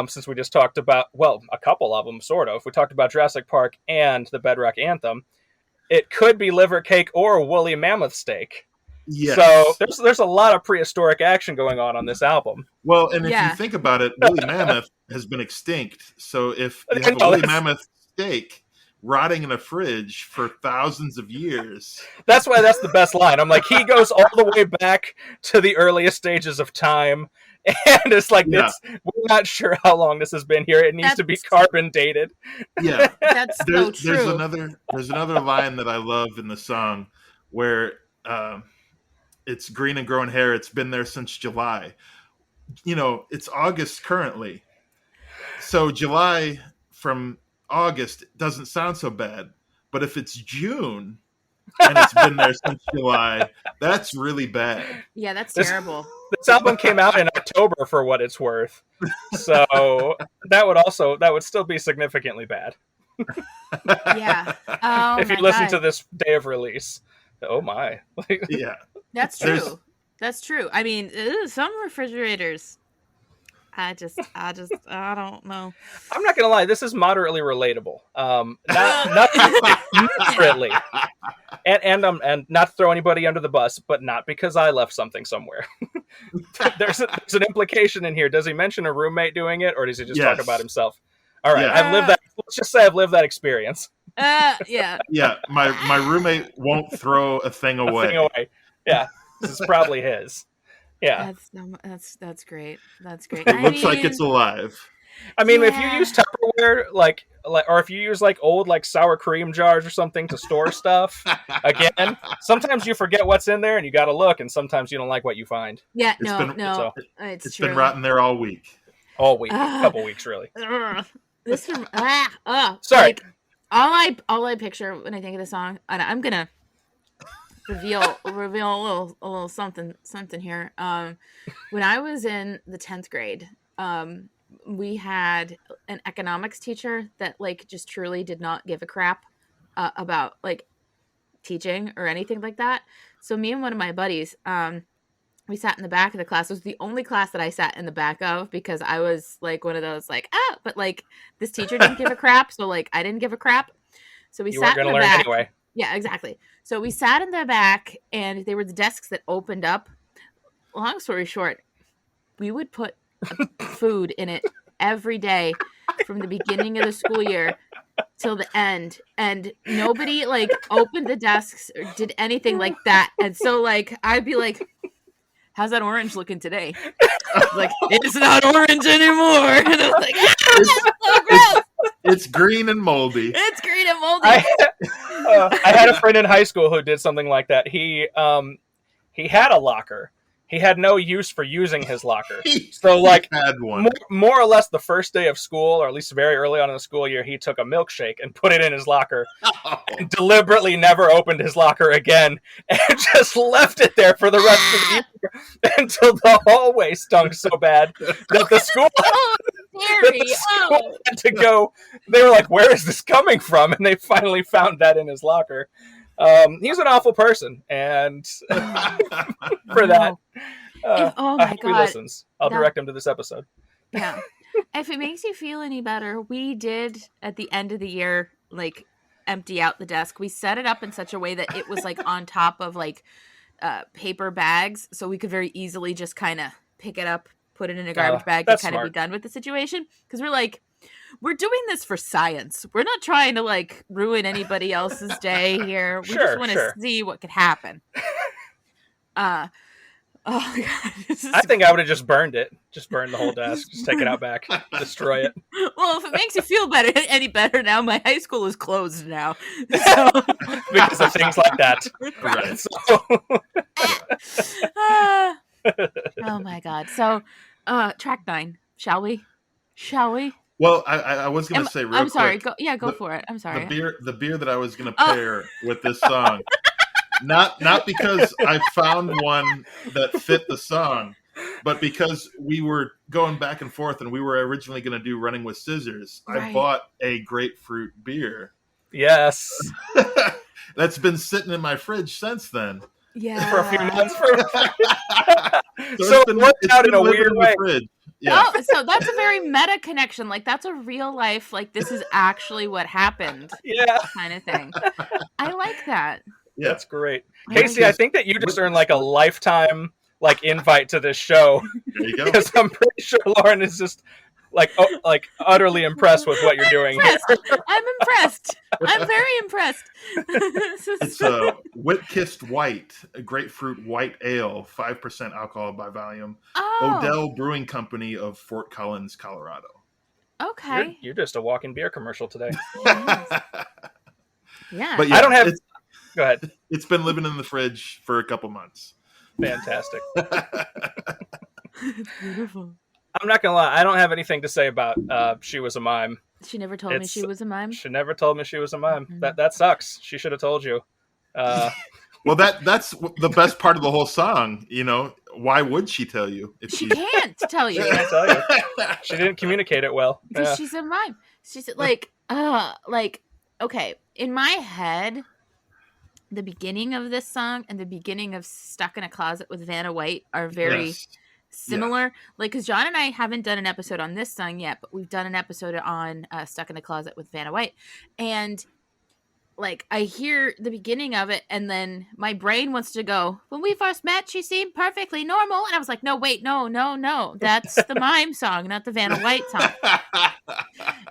since we just talked about, well, a couple of them, sort of. We talked about Jurassic Park and the Bedrock Anthem. It could be Liver Cake or Woolly Mammoth Steak. Yes. So there's a lot of prehistoric action going on this album. Well, and if you think about it, woolly mammoth has been extinct. So if you have a woolly mammoth steak rotting in a fridge for thousands of years, that's why that's the best line. I'm like, he goes all the way back to the earliest stages of time, and it's like we're not sure how long this has been here. It needs to be carbon dated. Yeah, that's so true. There's another line that I love in the song where. It's green and growing hair. It's been there since July. You know, it's August currently. So July from August doesn't sound so bad. But if it's June and it's been there since July, that's really bad. Yeah, that's terrible. This album came out in October for what it's worth. So that would still be significantly bad. Yeah. Oh, if you listen to this day of release. Oh my. Yeah. That's true. That's true. I mean, some refrigerators. I don't know. I'm not gonna lie. This is moderately relatable. Not moderately, and not to throw anybody under the bus, but not because I left something somewhere. there's an implication in here. Does he mention a roommate doing it, or does he just talk about himself? All right, I've lived that. Let's just say I've lived that experience. Yeah. Yeah, my roommate won't throw a thing away. Yeah, this is probably his. Yeah, that's great. That's great. It looks like it's alive. I mean, if you use Tupperware, like, or if you use like old like sour cream jars or something to store stuff, again, sometimes you forget what's in there and you got to look, and sometimes you don't like what you find. Yeah, it's been rotting there all week. All week, a couple weeks really. This sorry. Like, all I picture when I think of the song, and I'm gonna reveal a little something here. When I was in the 10th grade, we had an economics teacher that like just truly did not give a crap about like teaching or anything like that. So me and one of my buddies, we sat in the back of the class. It was the only class that I sat in the back of because I was like one of those like, but like this teacher didn't give a crap. So like I didn't give a crap. So we sat in the back. Anyway. Yeah, exactly. So we sat in the back and they were the desks that opened up. Long story short, we would put food in it every day from the beginning of the school year till the end, and nobody like opened the desks or did anything like that. And so like I'd be like, how's that orange looking today? Like, it's not orange anymore. And I was like, that's so gross. It's green and moldy. It's green and moldy. I had a friend in high school who did something like that. He had a locker. He had no use for using his locker. So, like, had one. More or less the first day of school, or at least very early on in the school year, he took a milkshake and put it in his locker and deliberately never opened his locker again and just left it there for the rest of the year until the hallway stunk so bad that the school... had to go. They were like, "Where is this coming from?" And they finally found that in his locker. He's an awful person, and for that, oh my God, he listens. I'll direct him to this episode. Yeah, if it makes you feel any better, we did at the end of the year like empty out the desk. We set it up in such a way that it was like on top of like paper bags, so we could very easily just kind of pick it up, put it in a garbage bag, and kind of be done with the situation. Because we're like, we're doing this for science. We're not trying to like ruin anybody else's day here. We just want to see what could happen. Oh my God. I think I would have just burned it. Just burned the whole desk. Just take it out back. Destroy it. Well, if it makes you feel any better now, my high school is closed now. So. Because of things like that. Right. Oh my God. So, track 9. Shall we? Well, I was going to say real quick. I'm sorry. Go for it. I'm sorry. The beer that I was going to pair with this song, not because I found one that fit the song, But because we were going back and forth and we were originally going to do Running with Scissors, Right. I bought a grapefruit beer. Yes. That's been sitting in my fridge since then. Yeah. For a few months. So So it worked out in a living weird the way. fridge. Yeah. Oh, so that's a very meta connection. Like that's a real life, like this is actually what happened Yeah. kind of thing. I like that. Yeah. That's great. I like Casey, I think that you just earned like a lifetime like invite to this show There you go. because I'm pretty sure Lauren is just like utterly impressed with what you're doing here. I'm impressed. I'm very impressed. It's a Whitkissed White, a grapefruit white ale, 5% alcohol by volume. Oh, Odell Brewing Company of Fort Collins, Colorado. okay. You're just a walking beer commercial today. Yeah. But yeah, I don't have. Go ahead. it's been living in the fridge for a couple months. Fantastic. It's beautiful. I'm not gonna lie. I don't have anything to say about She Was a Mime. She never told me she was a mime. She never told me she was a mime. Mhm. That sucks. She should have told you. Well, that's the best part of the whole song. You know, why would she tell you if She can't tell you Can't tell you. She didn't communicate it well. because Yeah. she's a mime. She's like okay. In my head, the beginning of this song and the beginning of "Stuck in a Closet" with Vanna White are very Yes. similar. Like, because John and I haven't done an episode on this song yet, but we've done an episode on "Stuck in a Closet" with Vanna White, and like I hear the beginning of it, and then my brain wants to go, when we first met, she seemed perfectly normal. And I was like, no, wait, no. That's the mime song, not the Vanna White song.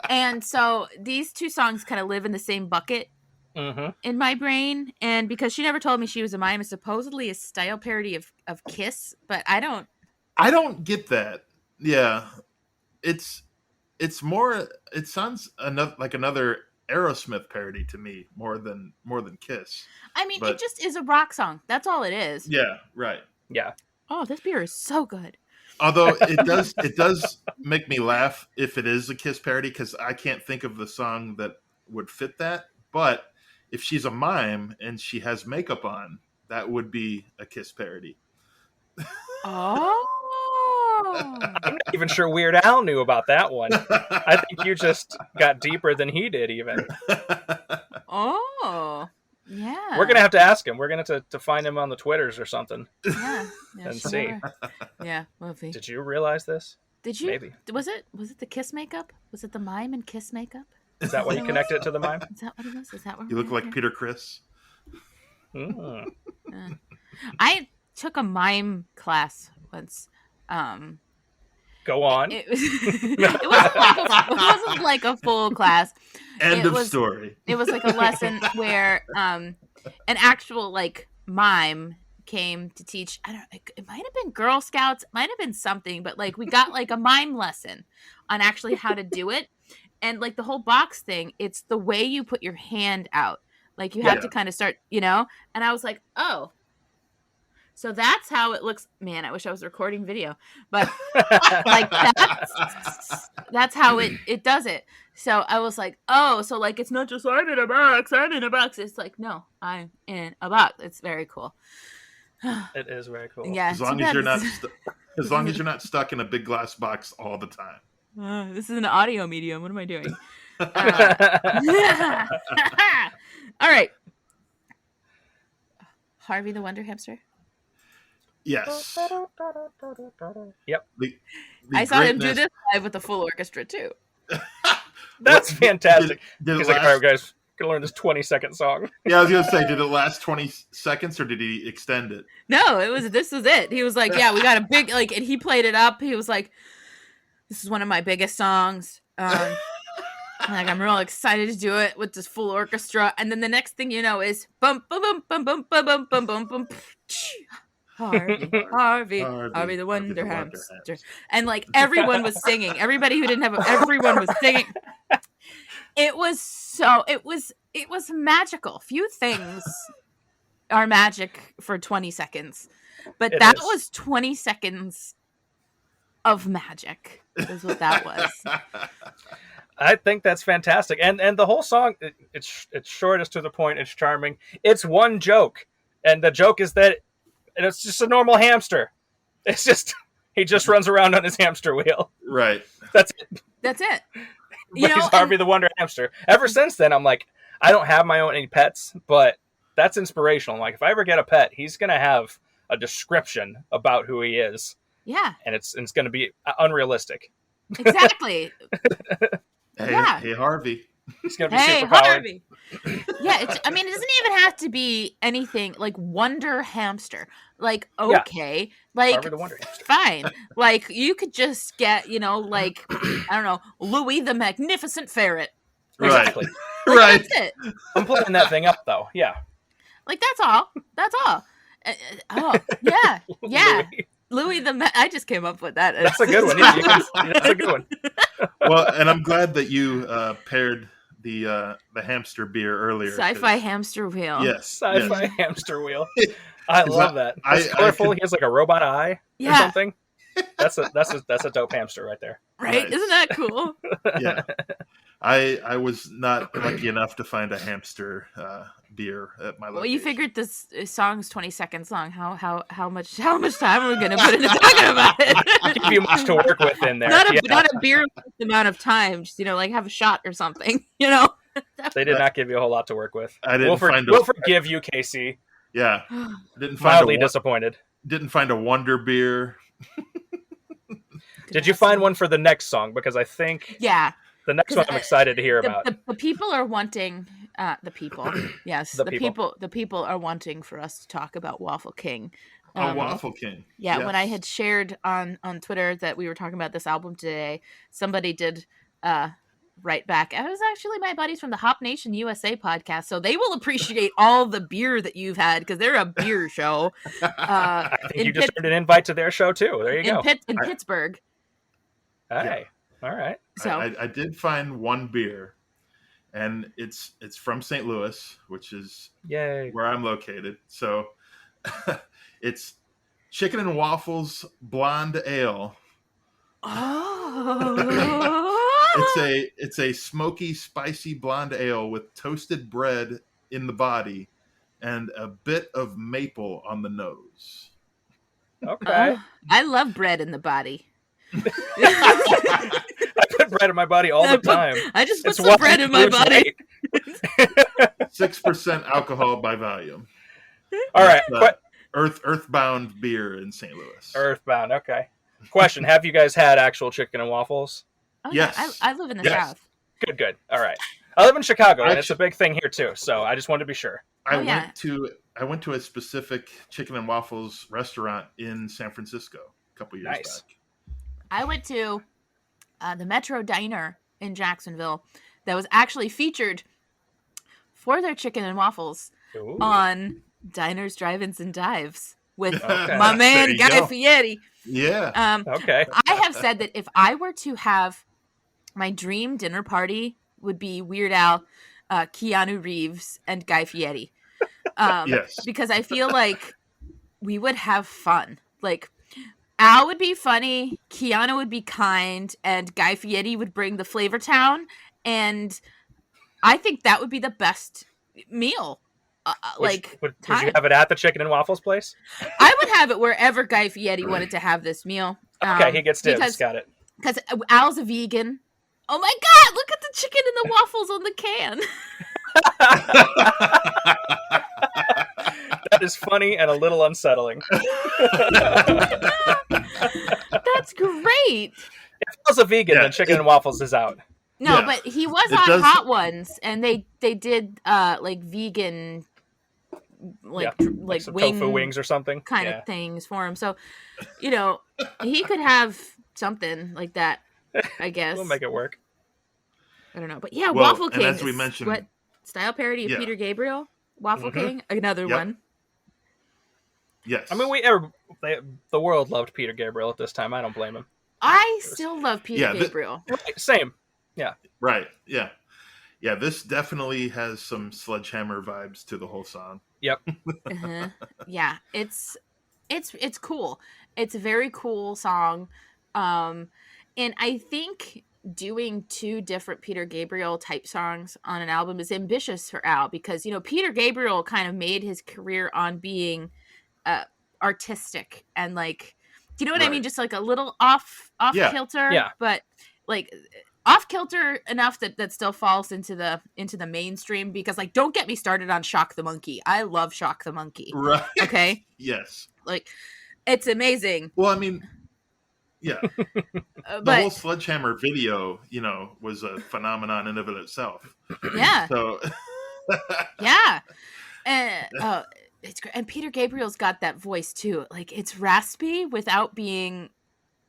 And so these two songs kind of live in the same bucket Mm-hmm. in my brain. And because She Never Told Me She Was a Mime is supposedly a style parody of Kiss, but I don't. I don't get that. Yeah, it's more. It sounds like another Aerosmith parody to me more than Kiss. I mean, But- it just is a rock song. That's all it is. Yeah, right. Yeah. Oh, this beer is so good. Although it does make me laugh if it is a Kiss parody because I can't think of the song that would fit that. But if she's a mime and she has makeup on, that would be a Kiss parody. Oh. I'm not even sure Weird Al knew about that one. I think you just got deeper than he did even. Oh. Yeah. We're going to have to ask him. We're going to find him on the Twitters or something. Yeah. and sure. see. Yeah, we'll see. Did you realize this? Did you? Maybe. Was it the Kiss makeup? Was it the mime and Kiss makeup? Is that why you connected it to the mime? Is that what it was? Is that what You look like Peter Criss. Mm. I took a mime class once. Go on. It wasn't like a full class. End It of was- story. It was like a lesson where an actual like mime came to teach. I don't. It might have been Girl Scouts. It might have been something. But like we got like a mime lesson on actually how to do it, and like the whole box thing. It's the way you put your hand out. Like you have Yeah. to kind of start, And I was like, oh. So that's how it looks. Man, I wish I was recording video, but like that's how it does it. So I was like, oh, so like it's not just I'm in a box. It's like, no, I'm in a box. It's very cool. It is very cool. Yeah. As long as you're not stuck in a big glass box all the time. This is an audio medium. What am I doing? All right. Harvey the Wonder Hamster. Yes. Yep. The I saw him do greatness- this live with the full orchestra too. That's fantastic. Did it He's like, last, all right, guys, gonna learn this 20-second song. Yeah, I was gonna say, did it last 20 seconds or did he extend it? No, this was it. He was like, yeah, we got a big and he played it up. He was like, this is one of my biggest songs. Like I'm real excited to do it with this full orchestra. And then the next thing you know is bum bum bum bum bum bum bum bum bum bum. Harvey the Wonder Hamster. And like everyone was singing. Everybody who didn't have everyone was singing. It was magical. Few things are magic for 20 seconds. But It that is. was 20 seconds of magic. Is what that was. I think that's fantastic, and the whole song it's short, it's to the point, it's charming. It's one joke, and the joke is that it's just a normal hamster. It's just He just runs around on his hamster wheel. Right. That's it. That's it. But he's Harvey the Wonder Hamster. Ever since then, I'm like, I don't have my own any pets, but that's inspirational. Like, if I ever get a pet, he's going to have a description about who he is. Yeah. And it's going to be unrealistic. Exactly. Hey, Harvey. He's going to be super powered. Harvey. Yeah, it doesn't even have to be anything like Wonder Hamster. Like, okay, like Harvey the Wonder Hamster. Fine. Like, you could just get, like, I don't know, Louis the Magnificent Ferret. Exactly. Like, Right. That's it. I'm putting that thing up, though. Yeah. Like, that's all. That's all. Oh, yeah. Yeah. Louis. I just came up with that. That's a good one. That's a good one. Well, and I'm glad that you paired the hamster beer earlier. Sci-fi hamster wheel. Yes. Sci-fi hamster wheel. I love that. It's I colorful. He has like a robot eye or Yeah. something. That's a dope hamster right there. Right? Nice. Isn't that cool? Yeah. I was not lucky enough to find a hamster beer at my location. Well, you figured this song's 20 seconds long. How much time are we going to put into talking about it? Give you much to work with in there. Not a beer amount of time. Just, like have a shot or something, They did not give you a whole lot to work with. I didn't We'll forgive you, Casey. Yeah. Didn't find Mildly disappointed. Didn't find a Wonder beer. Did you find one for the next song? Because I think the next one I'm excited to hear about. The people are wanting the people. Yes, The people are wanting for us to talk about Waffle King. Waffle King. Yeah, Yes. when I had shared on Twitter that we were talking about this album today, somebody did write back. It was actually my buddies from the Hop Nation USA podcast, so they will appreciate all the beer that you've had because they're a beer show. I think you just earned an invite to their show too. There you go. In Pittsburgh. Hey, all right. So I did find one beer, and it's from St. Louis, which is Yay. where I'm located. So it's Chicken and Waffles Blonde Ale. Oh. It's a smoky, spicy blonde ale with toasted bread in the body and a bit of maple on the nose. Okay. I love bread in the body. I put bread in my body all the time. I just put It's some bread in my body. 6% alcohol by volume. All right. Earthbound beer in St. Louis. Earthbound. Okay. Question: have you guys had actual chicken and waffles? Oh, Yes. Yeah, I live in the Yes. South. Good. All right. I live in Chicago, and it's a big thing here too. So I just wanted to be sure. I went to a specific chicken and waffles restaurant in San Francisco a couple years back. I went to the Metro Diner in Jacksonville that was actually featured for their chicken and waffles Ooh. on Diners, Drive-Ins, and Dives with Okay. my man There you Guy go. Fieri. Yeah. Okay. I have said that if I were to have my dream dinner party would be Weird Al, Keanu Reeves, and Guy Fieri. Yes. Because I feel like we would have fun. Like, Al would be funny, Keanu would be kind, and Guy Fieri would bring the Flavor Town. And I think that would be the best meal. Would you have it at the chicken and waffles place? I would have it wherever Guy Fieri wanted to have this meal. Okay, he gets dibs. Got it. Because Al's a vegan. Oh my God! Look at the chicken and the waffles on the can. That is funny and a little unsettling. That's great. If I was a vegan, then chicken and waffles is out. No, Yeah. but he was It on does- Hot Ones, and they did like vegan, like some wing tofu wings or something kind of things for him. So, he could have something like that. I guess We'll make it work. I don't know, but yeah, Well, Waffle and King. as we is mentioned- what style parody of Yeah. Peter Gabriel? Waffle Mhm. King, another Yep. one. Yes. I mean, the world loved Peter Gabriel at this time. I don't blame him. I still love Peter Yeah, Gabriel. Right, same. Right. Yeah. Yeah. This definitely has some Sledgehammer vibes to the whole song. Uh-huh. Yeah, it's cool. It's a very cool song. And I think doing two different Peter Gabriel type songs on an album is ambitious for Al because, Peter Gabriel kind of made his career on being artistic and like Do you know what I Right. mean? Just like a little off Yeah. kilter, Yeah. but like off kilter enough that still falls into the mainstream. Because like, don't get me started on Shock the Monkey. I love Shock the Monkey. Right. Okay, Yes. like it's amazing. Well, I mean, yeah. The But whole Sledgehammer video, was a phenomenon in of itself. yeah, So, yeah, and it's great. And Peter Gabriel's got that voice too. Like it's raspy without being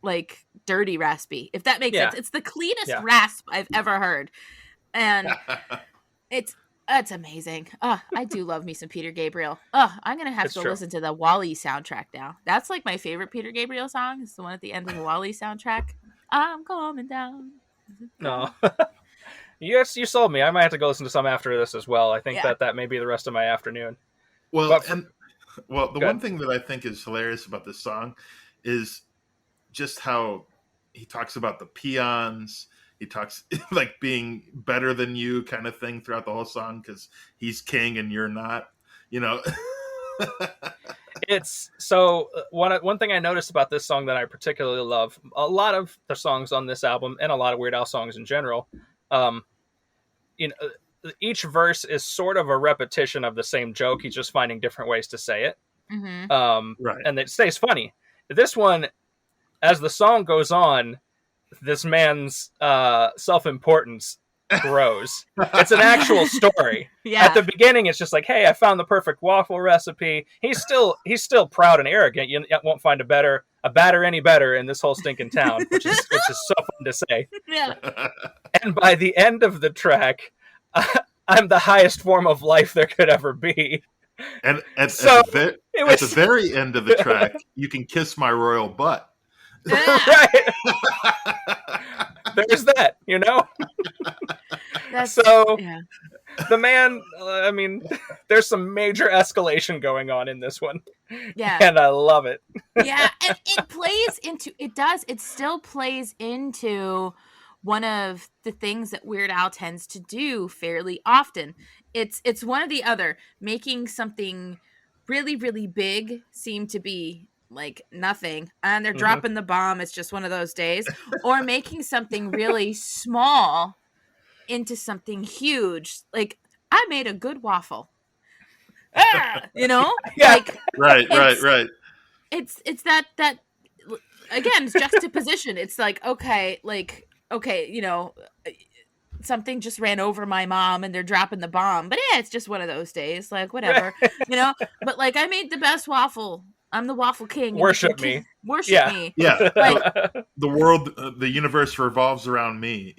like dirty raspy, if that makes sense. It's the cleanest rasp I've ever heard, and it's amazing. I do love me some Peter Gabriel. I'm gonna have to listen to the Wall-E soundtrack now. That's like my favorite Peter Gabriel song. It's the one at the end of the Wall-E soundtrack. I'm coming down. No. You sold me. I might have to go listen to some after this as well. I think that may be the rest of my afternoon. Well, the one thing that I think is hilarious about this song is just how he talks about the peons. He talks like being better than you kind of thing throughout the whole song because he's king and you're not, It's so one thing I noticed about this song that I particularly love, a lot of the songs on this album and a lot of Weird Al songs in general, each verse is sort of a repetition of the same joke. He's just finding different ways to say it. Mm-hmm. Right. And it stays funny. This one, as the song goes on, this man's self-importance grows. It's an actual story. Yeah. At the beginning, it's just like, "Hey, I found the perfect waffle recipe." He's still proud and arrogant. You won't find a batter any better in this whole stinking town, which is so fun to say. Yeah. And by the end of the track, I'm the highest form of life there could ever be. And at it was the very end of the track, you can kiss my royal butt. right. There's that, The man, I mean, there's some major escalation going on in this one. Yeah. And I love it. Yeah, and it still plays into one of the things that Weird Al tends to do fairly often. It's one or the other, making something really, really big seem to be like nothing, and they're dropping the bomb. It's just one of those days, or making something really small into something huge. Like, I made a good waffle. Yeah. Like right. It's that again, it's juxtaposition. It's like, okay, something just ran over my mom and they're dropping the bomb, but it's just one of those days, like whatever. But like, I made the best waffle. I'm the waffle king. Worship me. Worship me. Yeah. Like, the world, the universe revolves around me,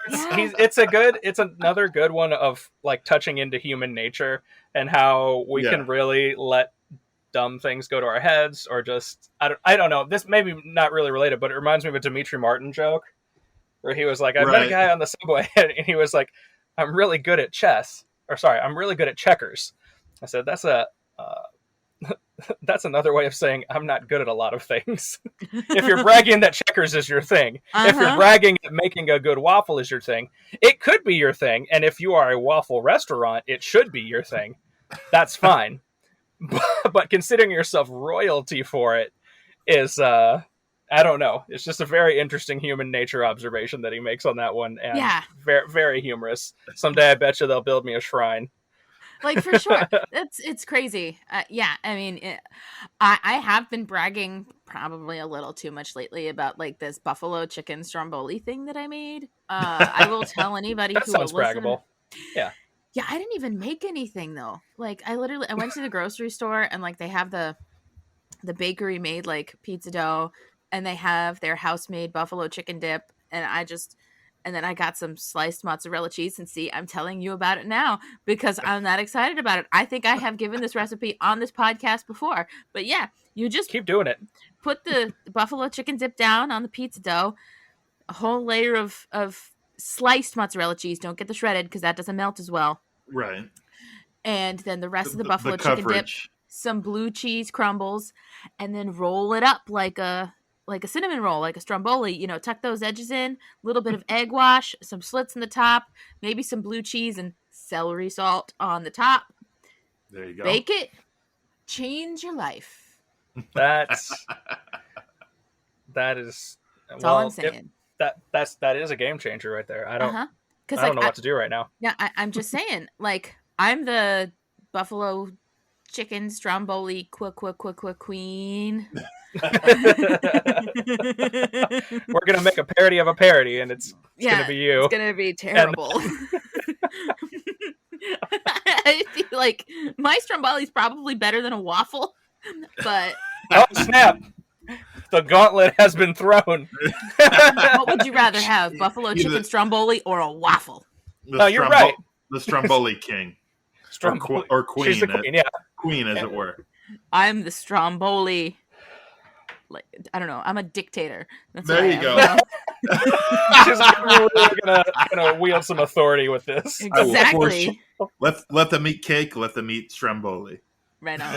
It's another good one of like touching into human nature and how we can really let dumb things go to our heads, or just I don't know. This may be not really related, but it reminds me of a Dimitri Martin joke where he was like, I met a guy on the subway and he was like, I'm really good at checkers. I said, that's another way of saying I'm not good at a lot of things. If you're bragging that checkers is your thing, if you're bragging that making a good waffle is your thing, it could be your thing. And if you are a waffle restaurant, it should be your thing. That's fine. But considering yourself royalty for it is, I don't know. It's just a very interesting human nature observation that he makes on that one. And very, very humorous. Someday I bet you they'll build me a shrine. Like, for sure. It's crazy. I mean, I have been bragging probably a little too much lately about like this buffalo chicken stromboli thing that I made. I will tell anybody that who sounds will listen. braggable. Yeah, I didn't even make anything though. Like, I went to the grocery store and like they have the bakery made like pizza dough, and they have their house made buffalo chicken dip, and then I got some sliced mozzarella cheese, and see, I'm telling you about it now because I'm that excited about it. I think I have given this recipe on this podcast before, but yeah, you just keep doing it. Put the buffalo chicken dip down on the pizza dough, a whole layer of sliced mozzarella cheese. Don't get the shredded because that doesn't melt as well. Right. And then the rest of the buffalo chicken dip, some blue cheese crumbles, and then roll it up like a cinnamon roll, like a stromboli. Tuck those edges in, a little bit of egg wash, some slits in the top, maybe some blue cheese and celery salt on the top. There you go. Bake it. Change your life. That's That is That's all I'm saying. That is a game changer right there. I don't know what to do right now. Yeah, I'm just saying, like, I'm the buffalo chicken stromboli queen. We're gonna make a parody of a parody, and it's gonna be you. It's gonna be terrible. I feel like my stromboli is probably better than a waffle, but oh snap! The gauntlet has been thrown. What would you rather have, buffalo chicken stromboli or a waffle? No, you're right. The stromboli king, or queen. She's the queen, yeah, queen as it were. I'm the stromboli. Like, I don't know. I'm a dictator. That's there you go. She's really gonna wield some authority with this. Exactly. Let them eat cake. Let them eat stromboli. Right on.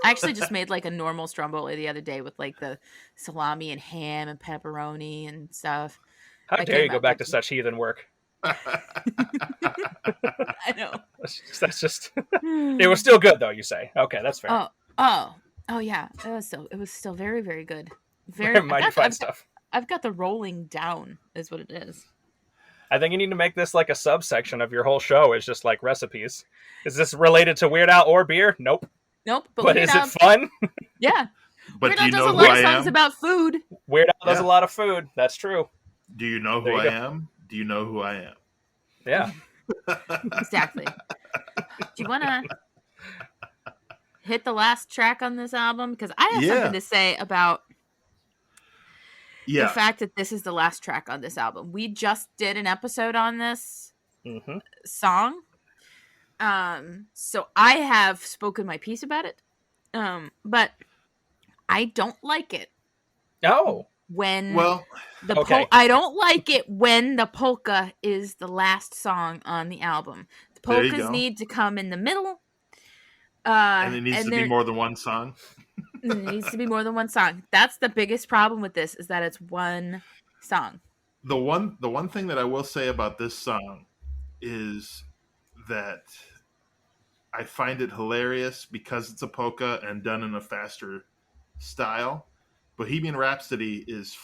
I actually just made like a normal stromboli the other day with like the salami and ham and pepperoni and stuff. How dare you go back to such heathen work? I know. That's just. It was still good though. You say? Okay, that's fair. Oh yeah. It was still very, very good. Very mighty fine stuff. I've got the rolling down, is what it is. I think you need to make this like a subsection of your whole show. Is just like recipes. Is this related to Weird Al or beer? Nope. But is it fun? Yeah. But Weird do Al you does know a who lot I of songs am? about food. Weird Al does a lot of food. That's true. Do you know who I am? Do you know who I am? Yeah. Exactly. Do you want to hit the last track on this album? Because I have something to say about the fact that this is the last track on this album. We just did an episode on this song. So I have spoken my piece about it. But I don't like it. Oh. I don't like it when the polka is the last song on the album. The polkas need to come in the middle. And it needs to be more than one song. It needs to be more than one song. That's the biggest problem with this, is that it's one song. The one thing that I will say about this song is that I find it hilarious because it's a polka and done in a faster style. Bohemian Rhapsody is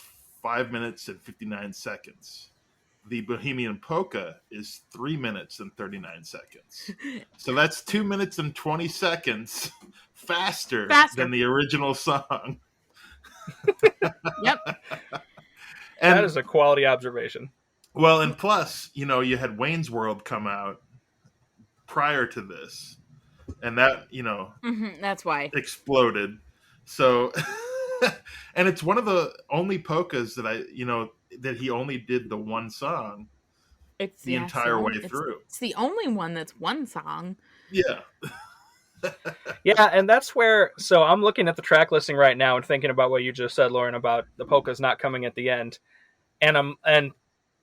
5 minutes and 59 seconds. The Bohemian Polka is 3 minutes and 39 seconds. So that's 2 minutes and 20 seconds faster than the original song. Yep. And that is a quality observation. Well, and plus, you had Wayne's World come out prior to this. And that, that's why exploded. So, and it's one of the only polkas that that he only did the one song the entire way through. It's the only one that's one song. Yeah. Yeah, and that's where, so I'm looking at the track listing right now and thinking about what you just said, Lauren, about the polkas not coming at the end. And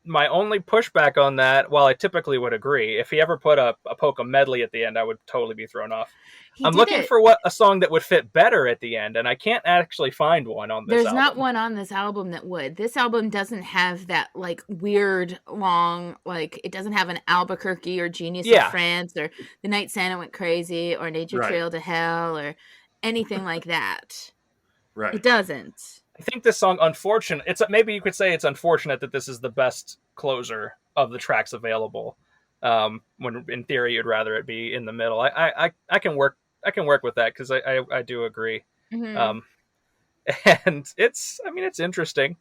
my only pushback on that, while I typically would agree, if he ever put a polka medley at the end, I would totally be thrown off. I'm looking for a song that would fit better at the end, and I can't actually find one on this album. There's not one on this album that would. This album doesn't have that, like, weird, long, like, it doesn't have an Albuquerque or Genius of France or The Night Santa Went Crazy or Nature Trail to Hell or anything like that. Right. It doesn't. I think this song, maybe you could say it's unfortunate that this is the best closer of the tracks available. When in theory you'd rather it be in the middle. I can work with that because I do agree. Mm-hmm. And it's interesting.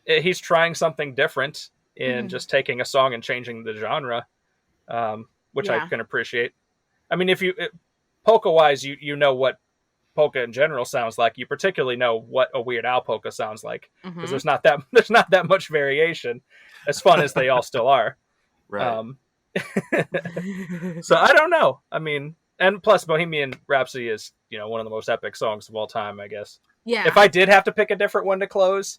He's trying something different in just taking a song and changing the genre, which I can appreciate. I mean, polka wise, you know what polka in general sounds like. You particularly know what a Weird Al polka sounds like because there's not that much variation, as fun as they all still are. Right. So I don't know. I mean, and plus Bohemian Rhapsody is, one of the most epic songs of all time, I guess. Yeah. If I did have to pick a different one to close,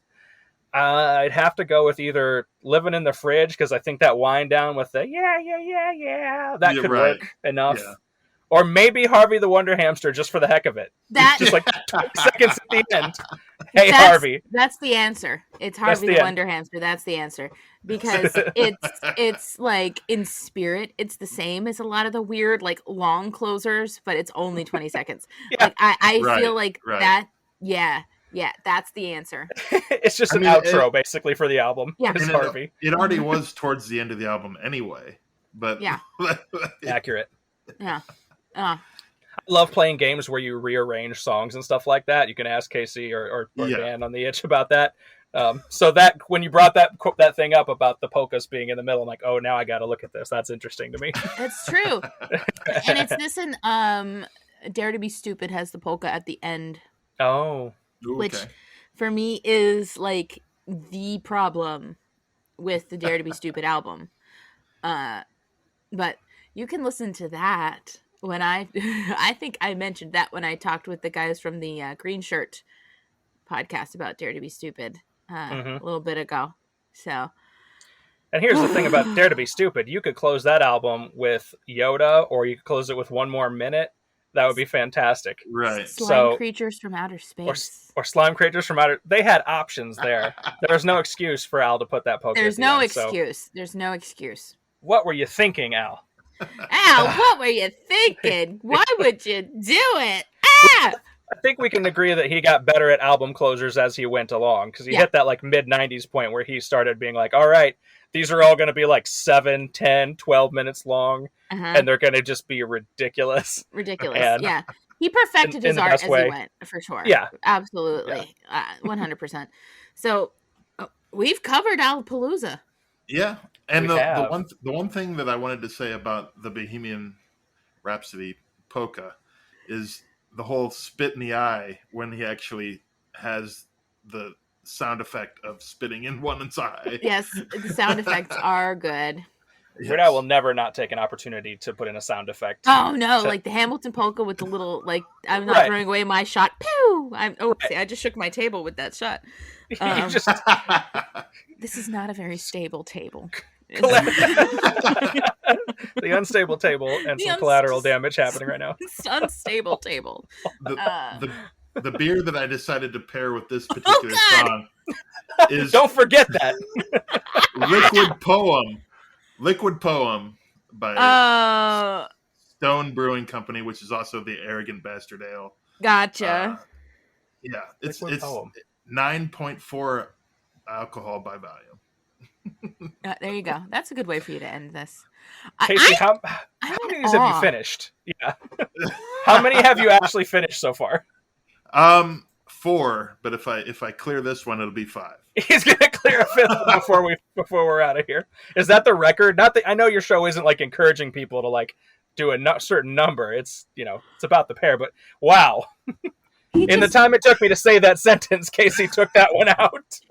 I'd have to go with either Living in the Fridge, because I think that wind down with the yeah, that could work enough. Yeah. Or maybe Harvey the Wonder Hamster, just for the heck of it. Just like 20 seconds at the end. Hey, Harvey. That's the answer. It's Harvey the Wonder Hamster. That's the answer. Because it's like, in spirit, it's the same as a lot of the weird, like, long closers, but it's only 20 seconds. Yeah. Like, I feel like that, Yeah, that's the answer. It's just an outro, basically, for the album. Yeah. It's Harvey. It already was towards the end of the album anyway. But yeah. Accurate. Yeah. I love playing games where you rearrange songs and stuff like that. You can ask Casey or Dan on the Itch about that. So that when you brought that thing up about the polkas being in the middle, I'm like, oh, now I got to look at this. That's interesting to me. It's true. And it's this and Dare to Be Stupid has the polka at the end. Oh. Which for me is like the problem with the Dare to Be Stupid album. But you can listen to that when I think I mentioned that when I talked with the guys from the Green Shirt podcast about Dare to Be Stupid a little bit ago. So, and here's the thing about Dare to Be Stupid. You could close that album with Yoda, or you could close it with One More Minute. That would be fantastic. Right. Slime creatures from outer space. Or slime creatures from outer... They had options there. There's no excuse for Al to put that polka There's no excuse. There's no excuse. What were you thinking, Al? Al, what were you thinking? Why would you do it? Ah! I think we can agree that he got better at album closers as he went along, because he hit that like mid-90s point where he started being like, all right, these are all going to be like 7, 10, 12 minutes long, and they're going to just be ridiculous. And he perfected his art as he went, for sure. Yeah. Absolutely. 100%. So we've covered Alapalooza. Yeah. And the one thing that I wanted to say about the Bohemian Rhapsody polka is the whole spit in the eye when he actually has the sound effect of spitting in one's eye. Yes, the sound effects are good. Weird Al will never not take an opportunity to put in a sound effect. Oh no, like the Hamilton polka with the little, like, I'm not throwing away my shot. Pew! I just shook my table with that shot. This is not a very stable table. The unstable table and some collateral damage happening right now. It's unstable table. The beer that I decided to pair with this particular song is... Don't forget that. Liquid Poem by Stone Brewing Company, which is also the Arrogant Bastard Ale. Gotcha. It's 9.4 alcohol by volume. There you go. That's a good way for you to end this. Casey, how many of these have you finished? Yeah. How many have you actually finished so far? 4, but if I clear this one, it'll be 5. He's gonna clear a 5th before we're out of here. Is that the record? I know your show isn't like encouraging people to like do a certain number. It's it's about the pair. But wow, in the time it took me to say that sentence, Casey took that one out.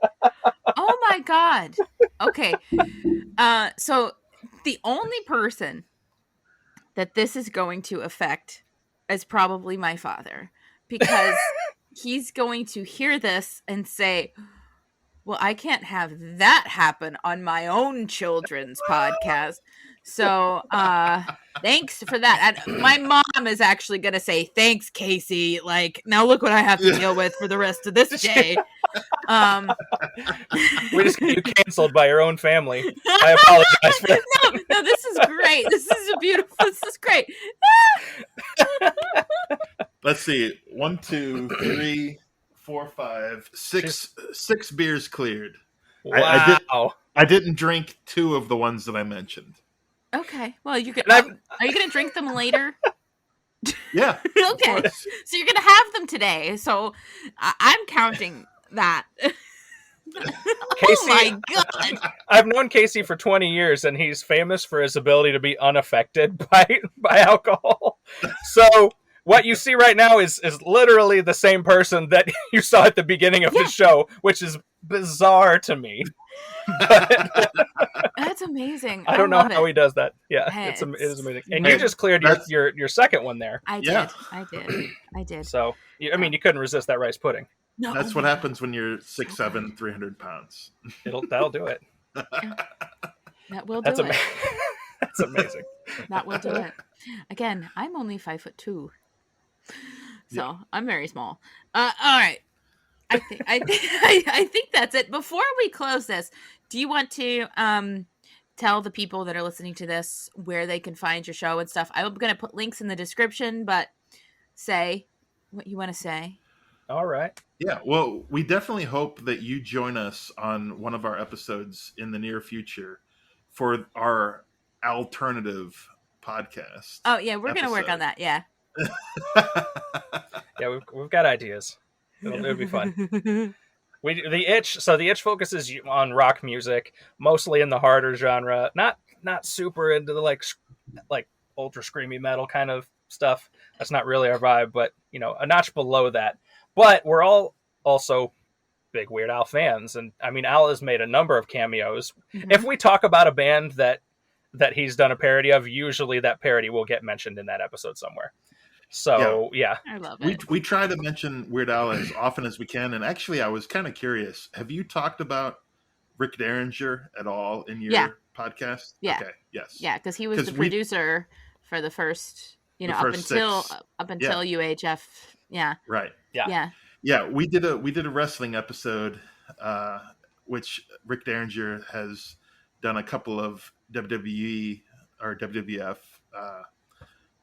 Oh my god. Okay, so the only person that this is going to affect is probably my father, because he's going to hear this and say, well, I can't have that happen on my own children's podcast. So thanks for that. And my mom is actually going to say, thanks, Casey. Like, now look what I have to deal with for the rest of this day. We just get you canceled by your own family. I apologize for that. No, this is great. This is great. Let's see. 1, 2, 3, 4, 5, 6 beers cleared. Wow. I didn't drink 2 of the ones that I mentioned. Okay. Well, are you going to drink them later? Yeah. Okay. So you're going to have them today. So I'm counting that. Casey, oh my god! I've known Casey for 20 years, and he's famous for his ability to be unaffected by alcohol. So what you see right now is literally the same person that you saw at the beginning of the show, which is bizarre to me. That's amazing. I don't know how he does that. Yeah, it is amazing. And you just cleared your second one there. I did. So, you couldn't resist that rice pudding. No. That's what happens when you're 6'7", 300 pounds. That'll do it. That will do it. That's amazing. That will do it. Again, I'm only 5'2", so I'm very small. All right. I think that's it. Before we close this, do you want to tell the people that are listening to this where they can find your show and stuff? I'm going to put links in the description, but say what you want to say. All right. Yeah, well, we definitely hope that you join us on one of our episodes in the near future for our alternative podcast. Oh yeah, we're gonna work on that. Yeah. Yeah, we've got ideas. It'll be fun. The itch focuses on rock music, mostly in the harder genre. Not super into the like ultra screamy metal kind of stuff. That's not really our vibe, but a notch below that. But we're all also big Weird Al fans, and I mean, Al has made a number of cameos. Mm-hmm. If we talk about a band that he's done a parody of, usually that parody will get mentioned in that episode somewhere. So yeah. I love it. We try to mention Weird Al as often as we can, and actually, I was kind of curious. Have you talked about Rick Derringer at all in your podcast? Yeah. Okay. Yes. Yeah, because he was the producer for the first, up until UHF. Yeah. Right. Yeah. Yeah. Yeah. We did a wrestling episode, which Rick Derringer has done a couple of WWE or WWF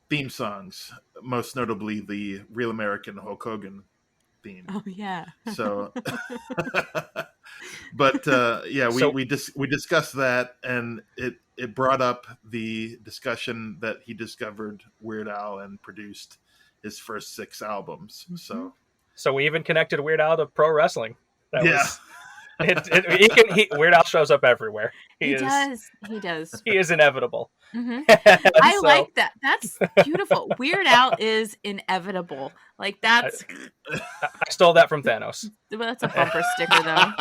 theme songs, most notably the Real American Hulk Hogan theme. Oh yeah. So, but we discussed that, and it brought up the discussion that he discovered Weird Al and produced his first 6 albums. Mm-hmm. So we even connected Weird Al to pro wrestling. Weird Al shows up everywhere. He does. He is inevitable. Mm-hmm. I like that. That's beautiful. Weird Al is inevitable. Like that's. I stole that from Thanos. Well, that's a bumper sticker, though.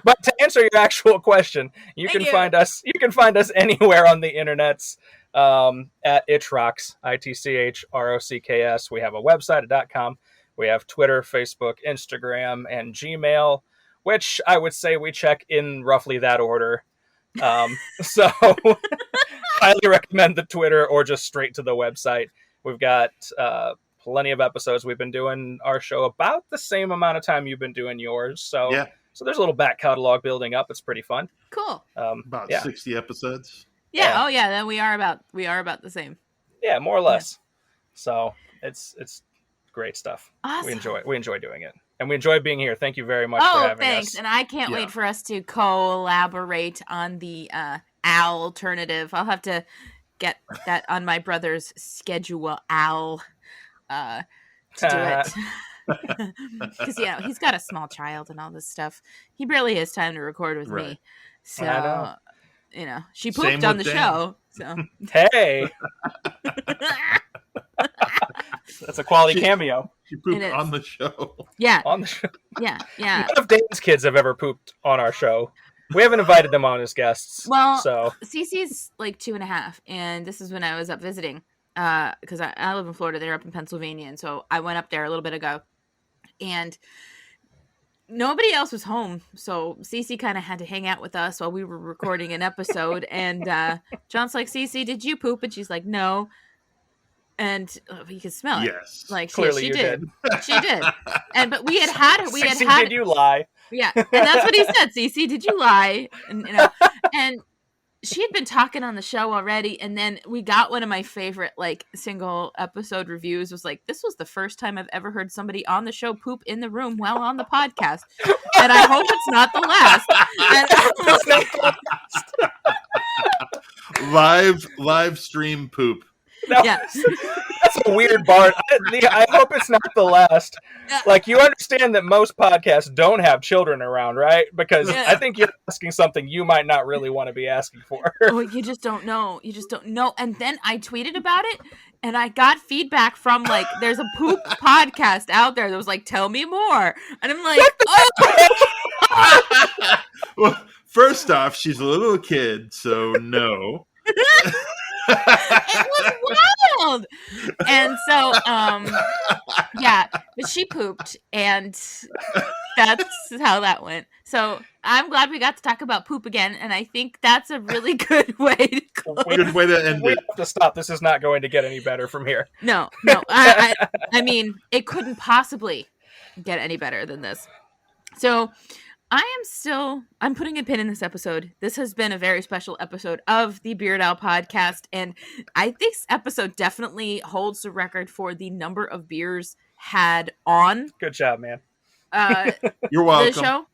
But to answer your actual question, you can find us. You can find us anywhere on the internets at ItchRocks, ITCHROCKS. We have a website at .com. We have Twitter, Facebook, Instagram, and Gmail, which I would say we check in roughly that order. So highly recommend the Twitter or just straight to the website. We've got plenty of episodes. We've been doing our show about the same amount of time you've been doing yours. So there's a little back catalog building up. It's pretty fun. Cool. About 60 episodes. Yeah. Oh yeah. Then we are about the same. Yeah, more or less. Yeah. So it's great stuff. Awesome. We enjoy doing it. And we enjoy being here. Thank you very much for having us. Thanks. And I can't wait for us to collaborate on the alternative. I'll have to get that on my brother's schedule, Al, to do it. Because, he's got a small child and all this stuff. He barely has time to record with me. So, she pooped on the show. So hey. That's a quality cameo. She pooped on the show. Yeah. On the show. Yeah. None of Dane's kids have ever pooped on our show. We haven't invited them on as guests. Well, so Cece's like 2.5, and this is when I was up visiting. Because I live in Florida, they're up in Pennsylvania, and so I went up there a little bit ago, and nobody else was home, so Cece kind of had to hang out with us while we were recording an episode. And John's like, "Cece, did you poop?" And she's like, "No." And you can smell it. Yes, like clearly she did. She did. And but we had Cece, did you lie? Yeah, and that's what he said. Cece, did you lie? And and she had been talking on the show already, and then we got one of my favorite single episode reviews. Was like, this was the first time I've ever heard somebody on the show poop in the room while on the podcast, and I hope it's not the last. Live stream poop. No, yes. That's a weird bar. I hope it's not the last. You understand that most podcasts don't have children around, right? Because I think you're asking something you might not really want to be asking for. Oh, you just don't know. And then I tweeted about it, and I got feedback from there's a poop podcast out there that was tell me more. And I'm like, oh. Well, first off, she's a little kid, so no. It was wild. And so but she pooped, and that's how that went. So I'm glad we got to talk about poop again, and I think that's a really good way to close. Good way to end it. We have to stop. This is not going to get any better from here. No. I mean, it couldn't possibly get any better than this. So I'm putting a pin in this episode. This has been a very special episode of the Beard Owl podcast, and I think this episode definitely holds the record for the number of beers had on Good job, man. You're the welcome. show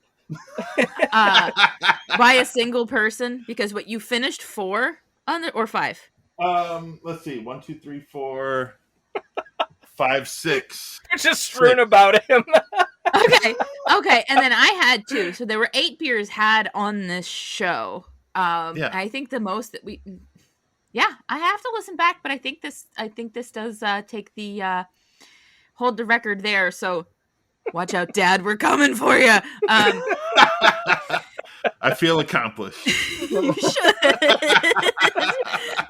by a single person, because what you finished 4 on the or 5? Let's see. 1, 2, 3, 4, 5, 6. You're just strewn about him. Okay, and then I had 2, so there were 8 beers had on this show. I think the most that we, I have to listen back, but I think this does take the hold the record there. So watch out, Dad, we're coming for you. I feel accomplished. You should.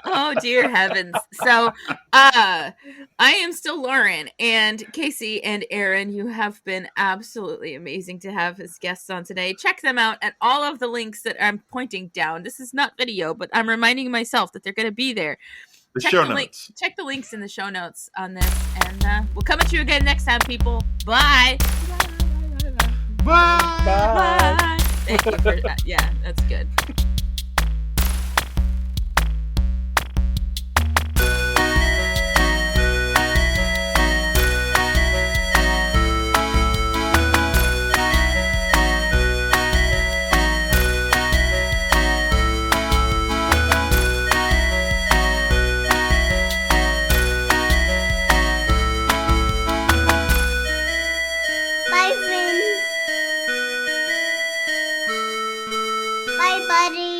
Oh dear heavens. So I am still Lauren, and Casey and Aaron, you have been absolutely amazing to have as guests on today. Check them out at all of the links that I'm pointing down. This is not video, but I'm reminding myself that they're going to be there. Check the links in the show notes on this, and we'll come at you again next time, people. Bye. Bye. Bye. Thank you for that. Yeah, that's good. Bye, friends. Bye, buddy.